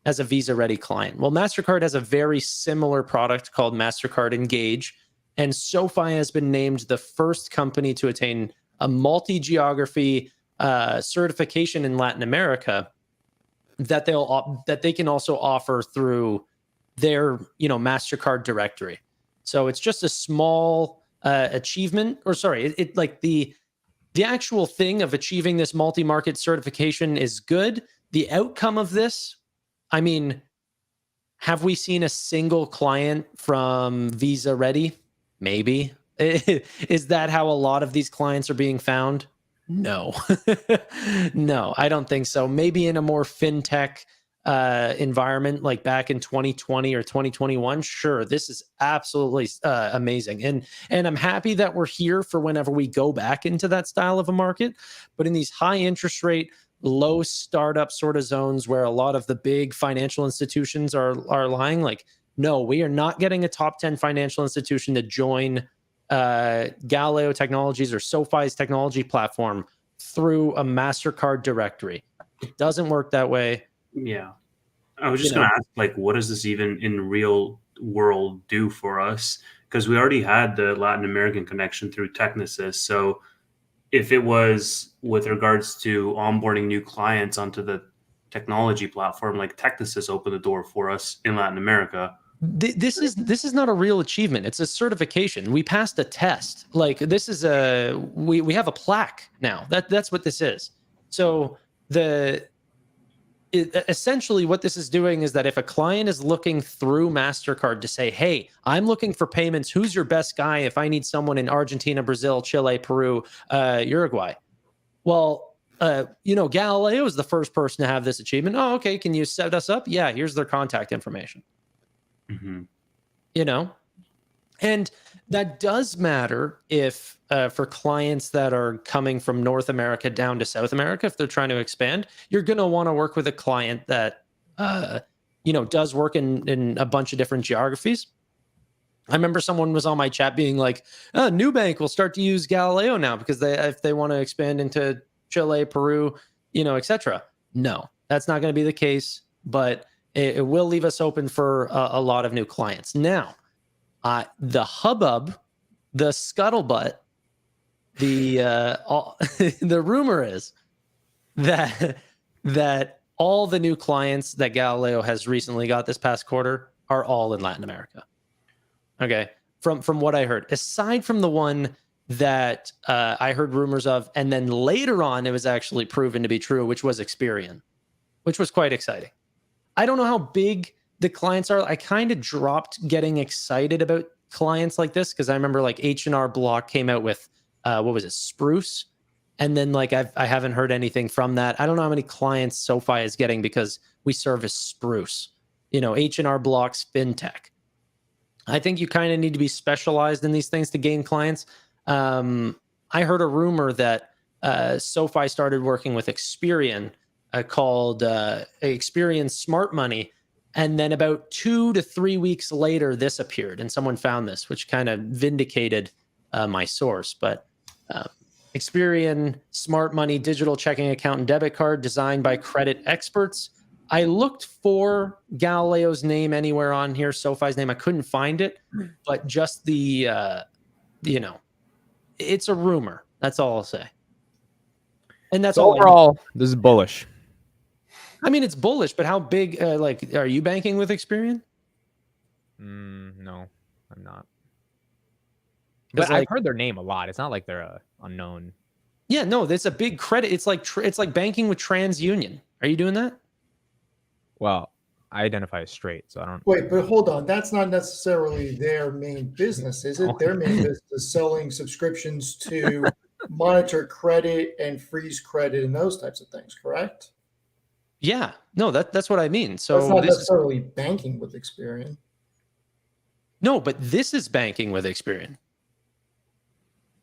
as a Visa Ready client. Well, MasterCard has a very similar product called MasterCard Engage, and SoFi has been named the first company to attain a multi-geography certification in Latin America that they can also offer through their MasterCard directory. So it's just a small achievement, or sorry, it like the actual thing of achieving this multi-market certification is good. The outcome of this, I mean, have we seen a single client from Visa Ready? Maybe. Is that how a lot of these clients are being found? No. No, I don't think so. Maybe in a more fintech environment like back in 2020 or 2021, sure, this is absolutely amazing. And I'm happy that we're here for whenever we go back into that style of a market. But in these high interest rate, low startup sort of zones where a lot of the big financial institutions are lying, like, no, we are not getting a top 10 financial institution to join Galileo Technologies or SoFi's technology platform through a MasterCard directory. It doesn't work that way. Yeah. I was just going to ask, like, what does this even in real world do for us? Because we already had the Latin American connection through Technisys. So if it was with regards to onboarding new clients onto the technology platform, like Technisys opened the door for us in Latin America. This is not a real achievement. It's a certification. We passed a test. Like, this is we have a plaque now. That's what this is. So essentially what this is doing is that if a client is looking through MasterCard to say, hey, I'm looking for payments, who's your best guy if I need someone in Argentina, Brazil, Chile, Peru, Uruguay? Well, Galileo is the first person to have this achievement. Oh, okay. Can you set us up? Yeah, here's their contact information. Mm-hmm. And that does matter if for clients that are coming from North America down to South America, if they're trying to expand, you're going to want to work with a client that, does work in a bunch of different geographies. I remember someone was on my chat being like, Nubank will start to use Galileo now because if they want to expand into Chile, Peru, etc. No, that's not going to be the case, but it will leave us open for a lot of new clients. Now, the hubbub, the scuttlebutt, the rumor is that all the new clients that Galileo has recently got this past quarter are all in Latin America. Okay, from what I heard, aside from the one that I heard rumors of, and then later on it was actually proven to be true, which was Experian, which was quite exciting. I don't know how big the clients are. I kind of dropped getting excited about clients like this because I remember like H&R Block came out with what was it, Spruce, and then like I haven't heard anything from that. I don't know how many clients SoFi is getting because we service Spruce, H&R Block's fintech. I think you kind of need to be specialized in these things to gain clients. I heard a rumor that SoFi started working with Experian called Experian Smart Money. And then about 2 to 3 weeks later, this appeared and someone found this, which kind of vindicated my source. But Experian Smart Money digital checking account and debit card designed by credit experts. I looked for Galileo's name anywhere on here, SoFi's name. I couldn't find it, but just the, it's a rumor. That's all I'll say. And that's all overall, this is bullish. I mean, it's bullish, but how big, are you banking with Experian? No, I'm not. But I've heard their name a lot. It's not like they're unknown. Yeah, no, it's a big credit. It's like banking with TransUnion. Are you doing that? Well, I identify as straight, so I don't. Wait, but hold on. That's not necessarily their main business, is it? Their main business is selling subscriptions to monitor credit and freeze credit and those types of things, correct? Yeah, no, that's what I mean. So that's not necessarily banking with Experian. No, but this is banking with Experian.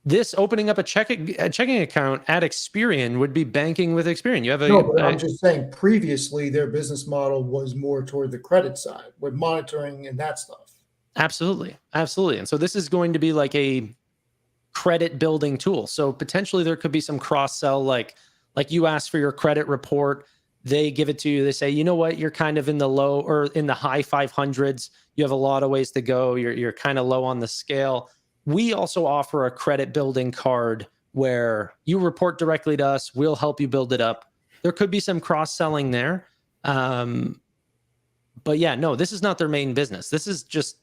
This opening up a checking account at Experian would be banking with Experian. You have but I'm just saying previously their business model was more toward the credit side with monitoring and that stuff. Absolutely. And so this is going to be like a credit building tool. So potentially there could be some cross sell, like you ask for your credit report, they give it to you. They say, you know what, you're kind of in the low or in the high 500s. You have a lot of ways to go. You're kind of low on the scale. We also offer a credit building card where you report directly to us. We'll help you build it up. There could be some cross-selling there. But yeah, no, this is not their main business. This is just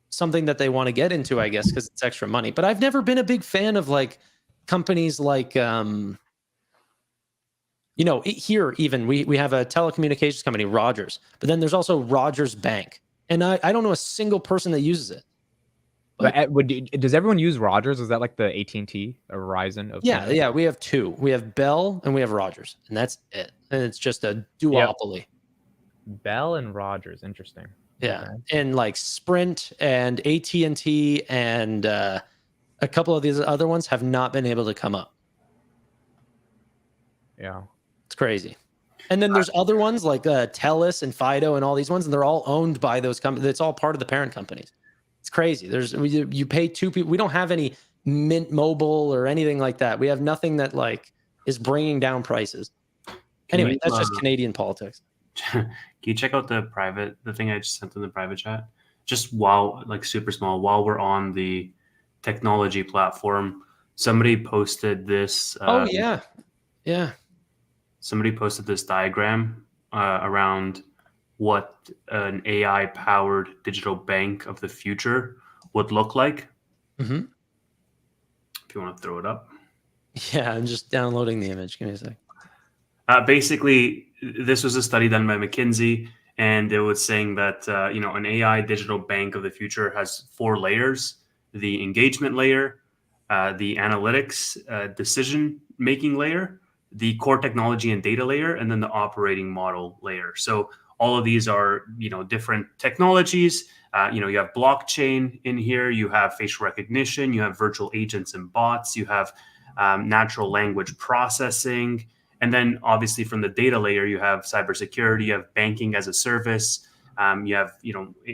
something that they want to get into, I guess, because it's extra money. But I've never been a big fan of like companies like, here even we have a telecommunications company, Rogers, but then there's also Rogers Bank. And I don't know a single person that uses it. But does everyone use Rogers? Is that like the AT&T or Verizon? Yeah. We have two. We have Bell and we have Rogers, and that's it. and it's just a duopoly. Bell and Rogers, interesting. Yeah, Okay. and like Sprint and AT&T and a couple of these other ones have not been able to come up. Yeah, it's crazy. And then there's other ones like TELUS and Fido and all these ones, and they're all owned by those companies. It's all part of the parent companies. It's crazy. You pay two people. We don't have any Mint Mobile or anything like that. We have nothing that like is bringing down prices. Anyway, that's just Canadian politics. Can you check out the thing I just sent in the private chat? Just while, like, super small, while we're on the technology platform, somebody posted this. Yeah. Somebody posted this diagram around what an AI-powered digital bank of the future would look like. Mm-hmm. If you want to throw it up. Yeah, I'm just downloading the image. Give me a sec. Basically, this was a study done by McKinsey, and it was saying that an AI digital bank of the future has 4 layers: the engagement layer, the analytics decision-making layer, the core technology and data layer, and then the operating model layer. So all of these are different technologies. You have blockchain in here, you have facial recognition, you have virtual agents and bots, you have natural language processing. And then obviously from the data layer, you have cybersecurity, you have banking as a service, you have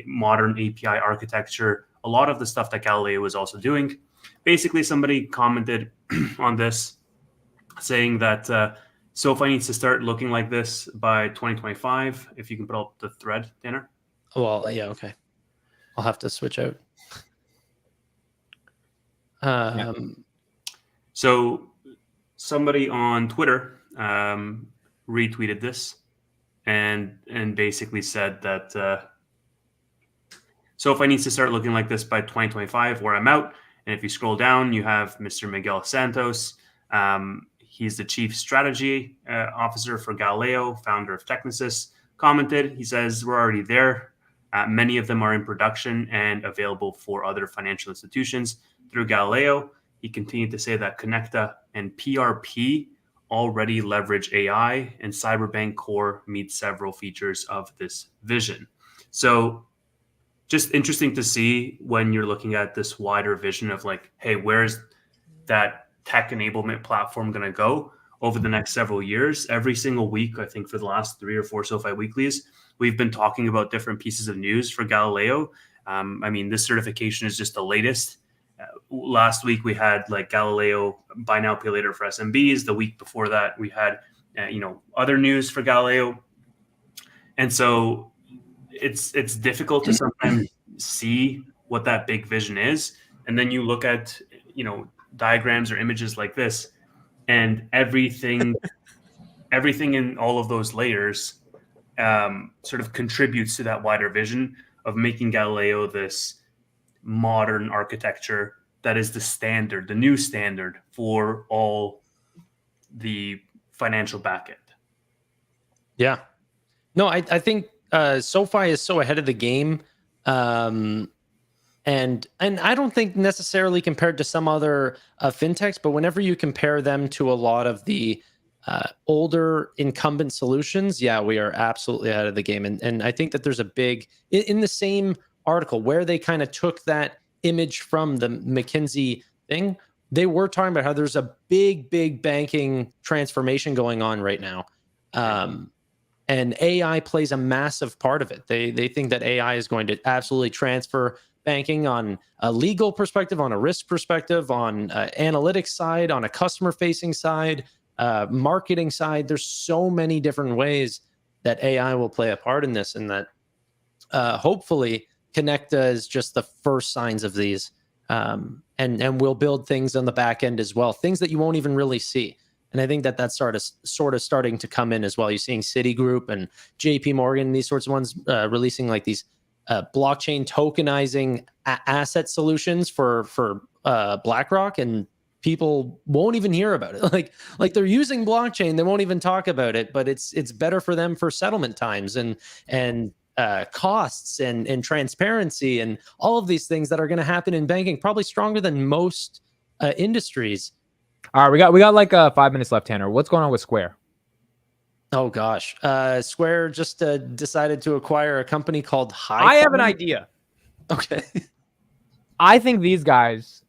modern API architecture, a lot of the stuff that Galileo was also doing. Basically, somebody commented on this saying that SoFi needs to start looking like this by 2025. If you can put up the thread, Tanner. Well, yeah, okay. I'll have to switch out. So somebody on Twitter retweeted this and basically said that SoFi needs to start looking like this by 2025, where I'm out. And if you scroll down, you have Mr. Miguel Santos. He's the chief strategy officer for Galileo, founder of Technisys, commented. He says, we're already there. Many of them are in production and available for other financial institutions through Galileo. He continued to say that Connecta and PRP already leverage AI, and Cyberbank Core meets several features of this vision. So just interesting to see when you're looking at this wider vision of like, hey, where's that tech enablement platform going to go over the next several years? Every single week, I think for the last 3 or 4 SoFi weeklies, we've been talking about different pieces of news for Galileo. This certification is just the latest. Last week we had like Galileo buy now pay later for SMBs. The week before that we had other news for Galileo, and so it's difficult to sometimes see what that big vision is, and then you look at diagrams or images like this, and everything in all of those layers sort of contributes to that wider vision of making Galileo this modern architecture that is the new standard for all the financial backend. Yeah. No, I think SoFi is so ahead of the game. And I don't think necessarily compared to some other fintechs, but whenever you compare them to a lot of the older incumbent solutions, yeah, we are absolutely ahead of the game. And I think that there's a big, in the same article where they kind of took that image from the McKinsey thing, they were talking about how there's a big banking transformation going on right now. And AI plays a massive part of it. They think that AI is going to absolutely transfer banking on a legal perspective, on a risk perspective, on analytics side, on a customer facing side, marketing side. There's so many different ways that AI will play a part in this, and that hopefully Connecta is just the first signs of these, and we'll build things on the back end as well, things that you won't even really see. And I think that that's sort of starting to come in as well. You're seeing Citigroup and JP Morgan, these sorts of ones releasing like these blockchain tokenizing asset solutions for BlackRock, and people won't even hear about it. Like they're using blockchain, they won't even talk about it, but it's better for them for settlement times and costs and transparency and all of these things that are going to happen in banking, probably stronger than most industries. All right, we got like 5 minutes left, Tanner. What's going on with Square? Oh gosh, Square just decided to acquire a company called High. I have an idea. Okay. I think these guys,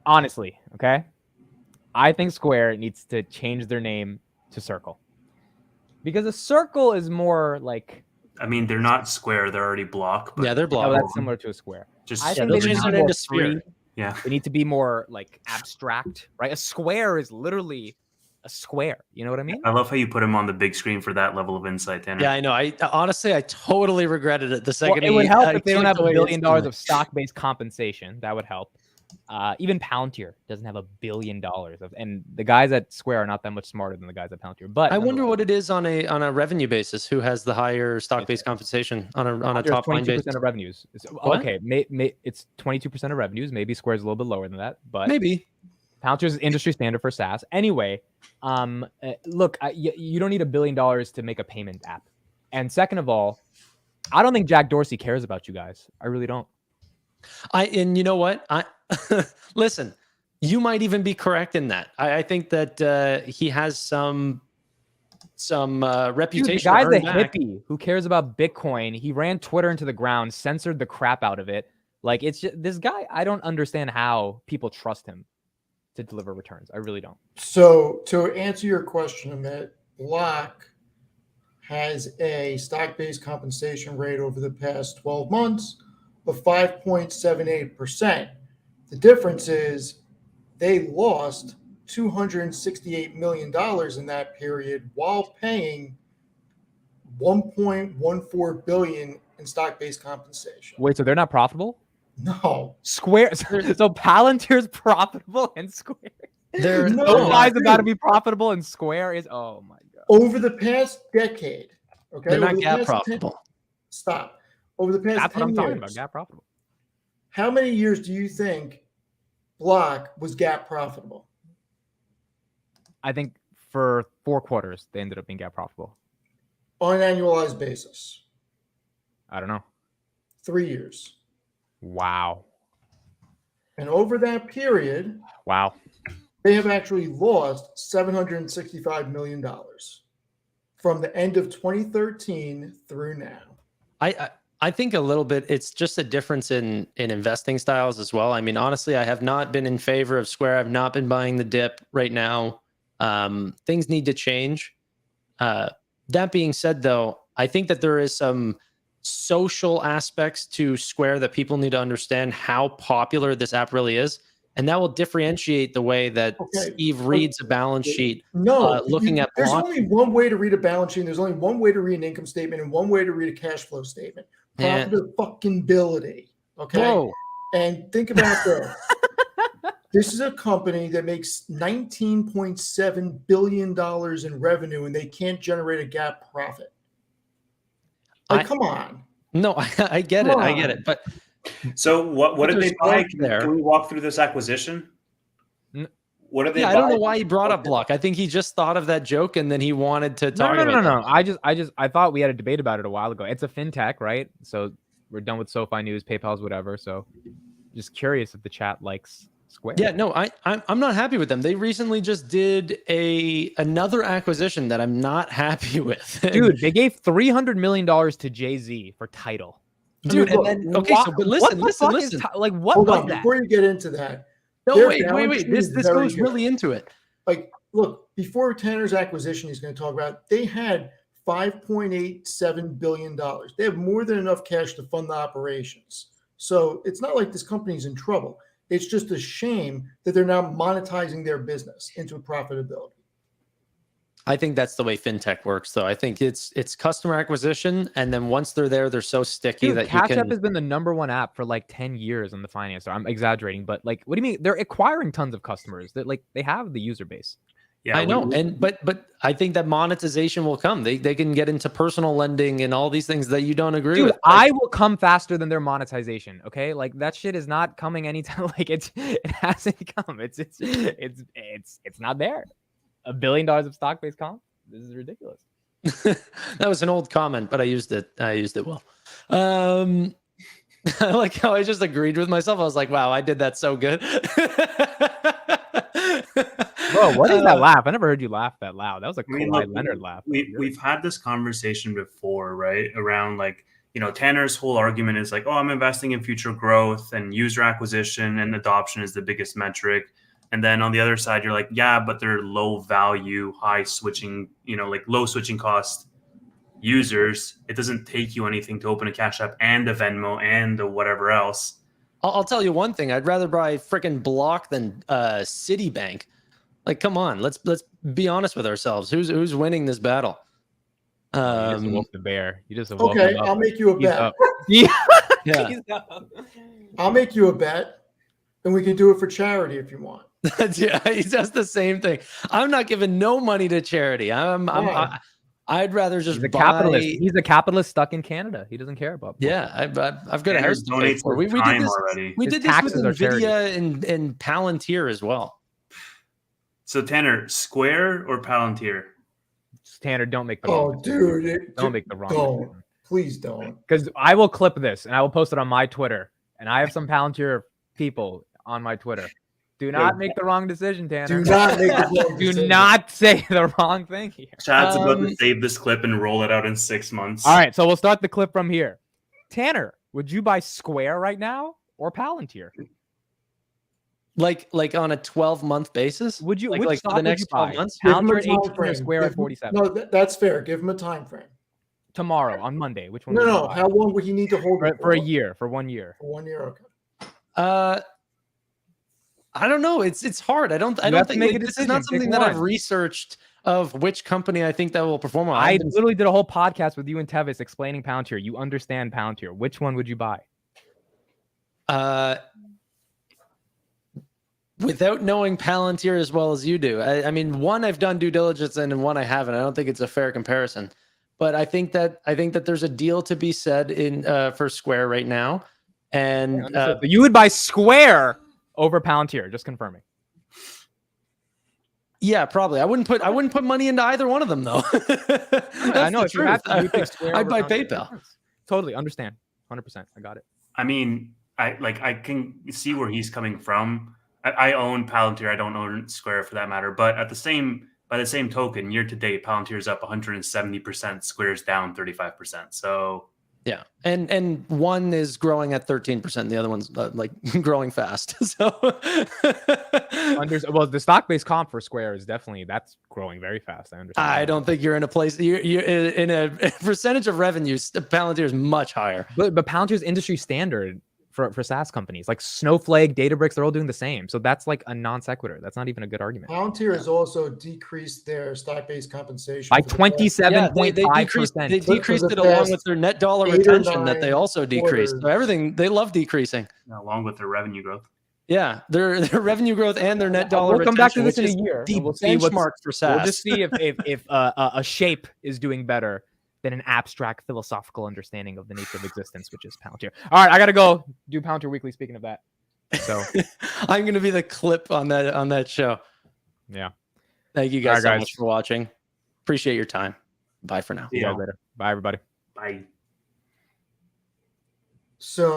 honestly, okay, I think Square needs to change their name to Circle, because a circle is more like. I mean, they're not square; they're already block. But Yeah, they're block. No, that's similar to a square. just I think they'll they need change to their be name more to Sphere. free. Yeah, They need to be more like abstract, right? A square is literally a square. You know what I mean? I love how you put him on the big screen for that level of insight, Tanner. Yeah, I know. I honestly, I totally regretted it the second. Well, it would help if they don't have clicked $1 away billion instantly. of stock-based compensation. That would help. Even Palantir doesn't have $1 billion and the guys at Square are not that much smarter than the guys at Palantir. But I wonder what it is on a revenue basis. Who has the higher stock-based compensation on a top line basis? 22% of revenues. Okay, it's 22% of revenues. Maybe Square's a little bit lower than that, but Maybe. Palantir's industry standard for SaaS. Anyway, look, you don't need $1 billion to make a payment app. And second of all, I don't think Jack Dorsey cares about you guys. I really don't. And you know what? Listen, you might even be correct in that. I think that he has some reputation. Dude, the guy's a back. hippie who cares about Bitcoin. He ran Twitter into the ground, censored the crap out of it. Like, it's just, this guy, I don't understand how people trust him to deliver returns. I really don't. So to answer your question, Amit, Block has a stock-based compensation rate over the past 12 months of 5.78%. The difference is they lost $268 million in that period while paying $1.14 billion in stock-based compensation. Wait, so they're not profitable? No. Square. So Palantir's profitable and Square. No, SoFi's about to be profitable and Square is. Oh my god. Over the past decade, okay, They're not over the gap past profitable. Stop. Over the past That's what 10 I'm talking years, about. Gap profitable. how many years do you think Block was gap profitable? I think for 4 quarters they ended up being gap profitable. On an annualized basis? I don't know. 3 years. Wow. And over that period, Wow. they have actually lost $765 million from the end of 2013 through now. I think a little bit it's just a difference in investing styles as well. I mean, honestly, I have not been in favor of Square. I've not been buying the dip right now. Things need to change. That being said, though, I think that there is some social aspects to Square that people need to understand how popular this app really is. And that will differentiate the way that Steve reads a balance sheet. Looking at there's only one way to read a balance sheet. And there's only one way to read an income statement and one way to read a cash flow statement. Profitability. Okay. Whoa. And think about this. This is a company that makes $19.7 billion in revenue and they can't generate a gap profit. Like, come on. No, I get it. I get it. But so what did they buy? There. Can we walk through this acquisition? What did they buy? I don't know why he brought up Block. I think he just thought of that joke and then he wanted to talk about it. No. I thought we had a debate about it a while ago. It's a fintech, right? So we're done with SoFi News, PayPal's, whatever. So just curious if the chat likes Square. Yeah, no, I'm not happy with them. They recently just did another acquisition that I'm not happy with. Dude, they gave $300 million to Jay-Z for Tidal. Dude, I mean, and then, okay, so but listen. Like, what Hold was on, that? before you get into that. No, wait. This goes really into it. Like, look, before Tanner's acquisition, he's going to talk about, they had $5.87 billion. They have more than enough cash to fund the operations. So it's not like this company's in trouble. It's just a shame that they're now monetizing their business into profitability. I think that's the way fintech works, though. I think it's customer acquisition, and then once they're there, they're so sticky that Cash you can. App has been the #1 app for like 10 years on the finance. I'm exaggerating, but like, what do you mean? They're acquiring tons of customers. That like they have the user base. Yeah, I know, but I think that monetization will come. They can get into personal lending and all these things that you don't agree with. I will come faster than their monetization. Okay, like that shit is not coming anytime. Like it hasn't come. It's not there. $1 billion of stock-based comp. This is ridiculous. That was an old comment, but I used it well. I like how I just agreed with myself. I was like, wow, I did that so good. Bro, what is that laugh? I never heard you laugh that loud. That was a Kawhi look, Leonard laugh. We've had this conversation before, right? Around like, Tanner's whole argument is like, oh, I'm investing in future growth, and user acquisition and adoption is the biggest metric. And then on the other side, you're like, yeah, but they're low value, high switching, like low switching cost users. It doesn't take you anything to open a Cash App and a Venmo and a whatever else. I'll tell you one thing. I'd rather buy freaking Block than Citibank. Like, come on, let's be honest with ourselves. Who's winning this battle? You just woke the bear. You just woke him up. I'll make you a bet. Yeah. I'll make you a bet, and we can do it for charity if you want. Yeah, he does the same thing. I'm not giving no money to charity. I'd rather just He's a buy. capitalist. He's a capitalist stuck in Canada. He doesn't care about. Yeah, I've got a house to pay for. We did this already. We did this with Nvidia and Palantir as well. So Tanner, Square or Palantir? Tanner, don't make the wrong dude, don't make the wrong don't. Please don't. Because I will clip this and I will post it on my Twitter. And I have some Palantir people on my Twitter. Do not make the wrong decision, Tanner. Do not make the wrong decision. Do not say the wrong thing here. Chad's about to save this clip and roll it out in 6 months. All right, so we'll start the clip from here. Tanner, would you buy Square right now or Palantir? Like on a 12-month basis? Would you like for the next 12 months? Palantir at 18 or Square at 47? No, that's fair. Give him a time frame. Tomorrow on Monday. Which one? No. How long would he need to hold it for a year? For 1 year. For 1 year, okay. I don't know. It's hard. I don't think this is not something that I've researched of which company I think that will perform well. I literally did a whole podcast with you and Tevis explaining Palantir. You understand Palantir. Which one would you buy? Without knowing Palantir as well as you do. I mean, one I've done due diligence in and one I haven't. I don't think it's a fair comparison. But I think that there's a deal to be said in for Square right now. And you would buy Square over Palantir, just confirming. Yeah, probably. I wouldn't put money into either one of them though. I know if you have to, I'd buy PayPal. Totally understand. 100%. I got it. I mean, I can see where he's coming from. I own Palantir. I don't own Square for that matter. But by the same token, year to date, Palantir is up 170%. Square's down 35%. So yeah, and one is growing at 13%, and the other one's like growing fast. So well, the stock-based comp for Square is that's growing very fast. I understand. I don't think you're in a place you're in a percentage of revenue. Palantir is much higher, but Palantir's industry standard for SaaS companies like Snowflake, Databricks, they're all doing the same. So that's like a non sequitur. That's not even a good argument. Palantir has also decreased their stock-based compensation by 27.5%. They decreased it along with their net dollar retention that they also decreased. So everything, they love decreasing. Along with their revenue growth. Yeah, their revenue growth and their net dollar retention. We'll come back to this in a year. The benchmark for SaaS. We'll just see if a shape is doing better than an abstract philosophical understanding of the nature of existence, which is Palantir. All right, I gotta go do Palantir Weekly. Speaking of that, so I'm gonna be the clip on that show. Yeah. Thank you guys so much for watching. Appreciate your time. Bye for now. See you guys later. Bye, everybody. Bye. So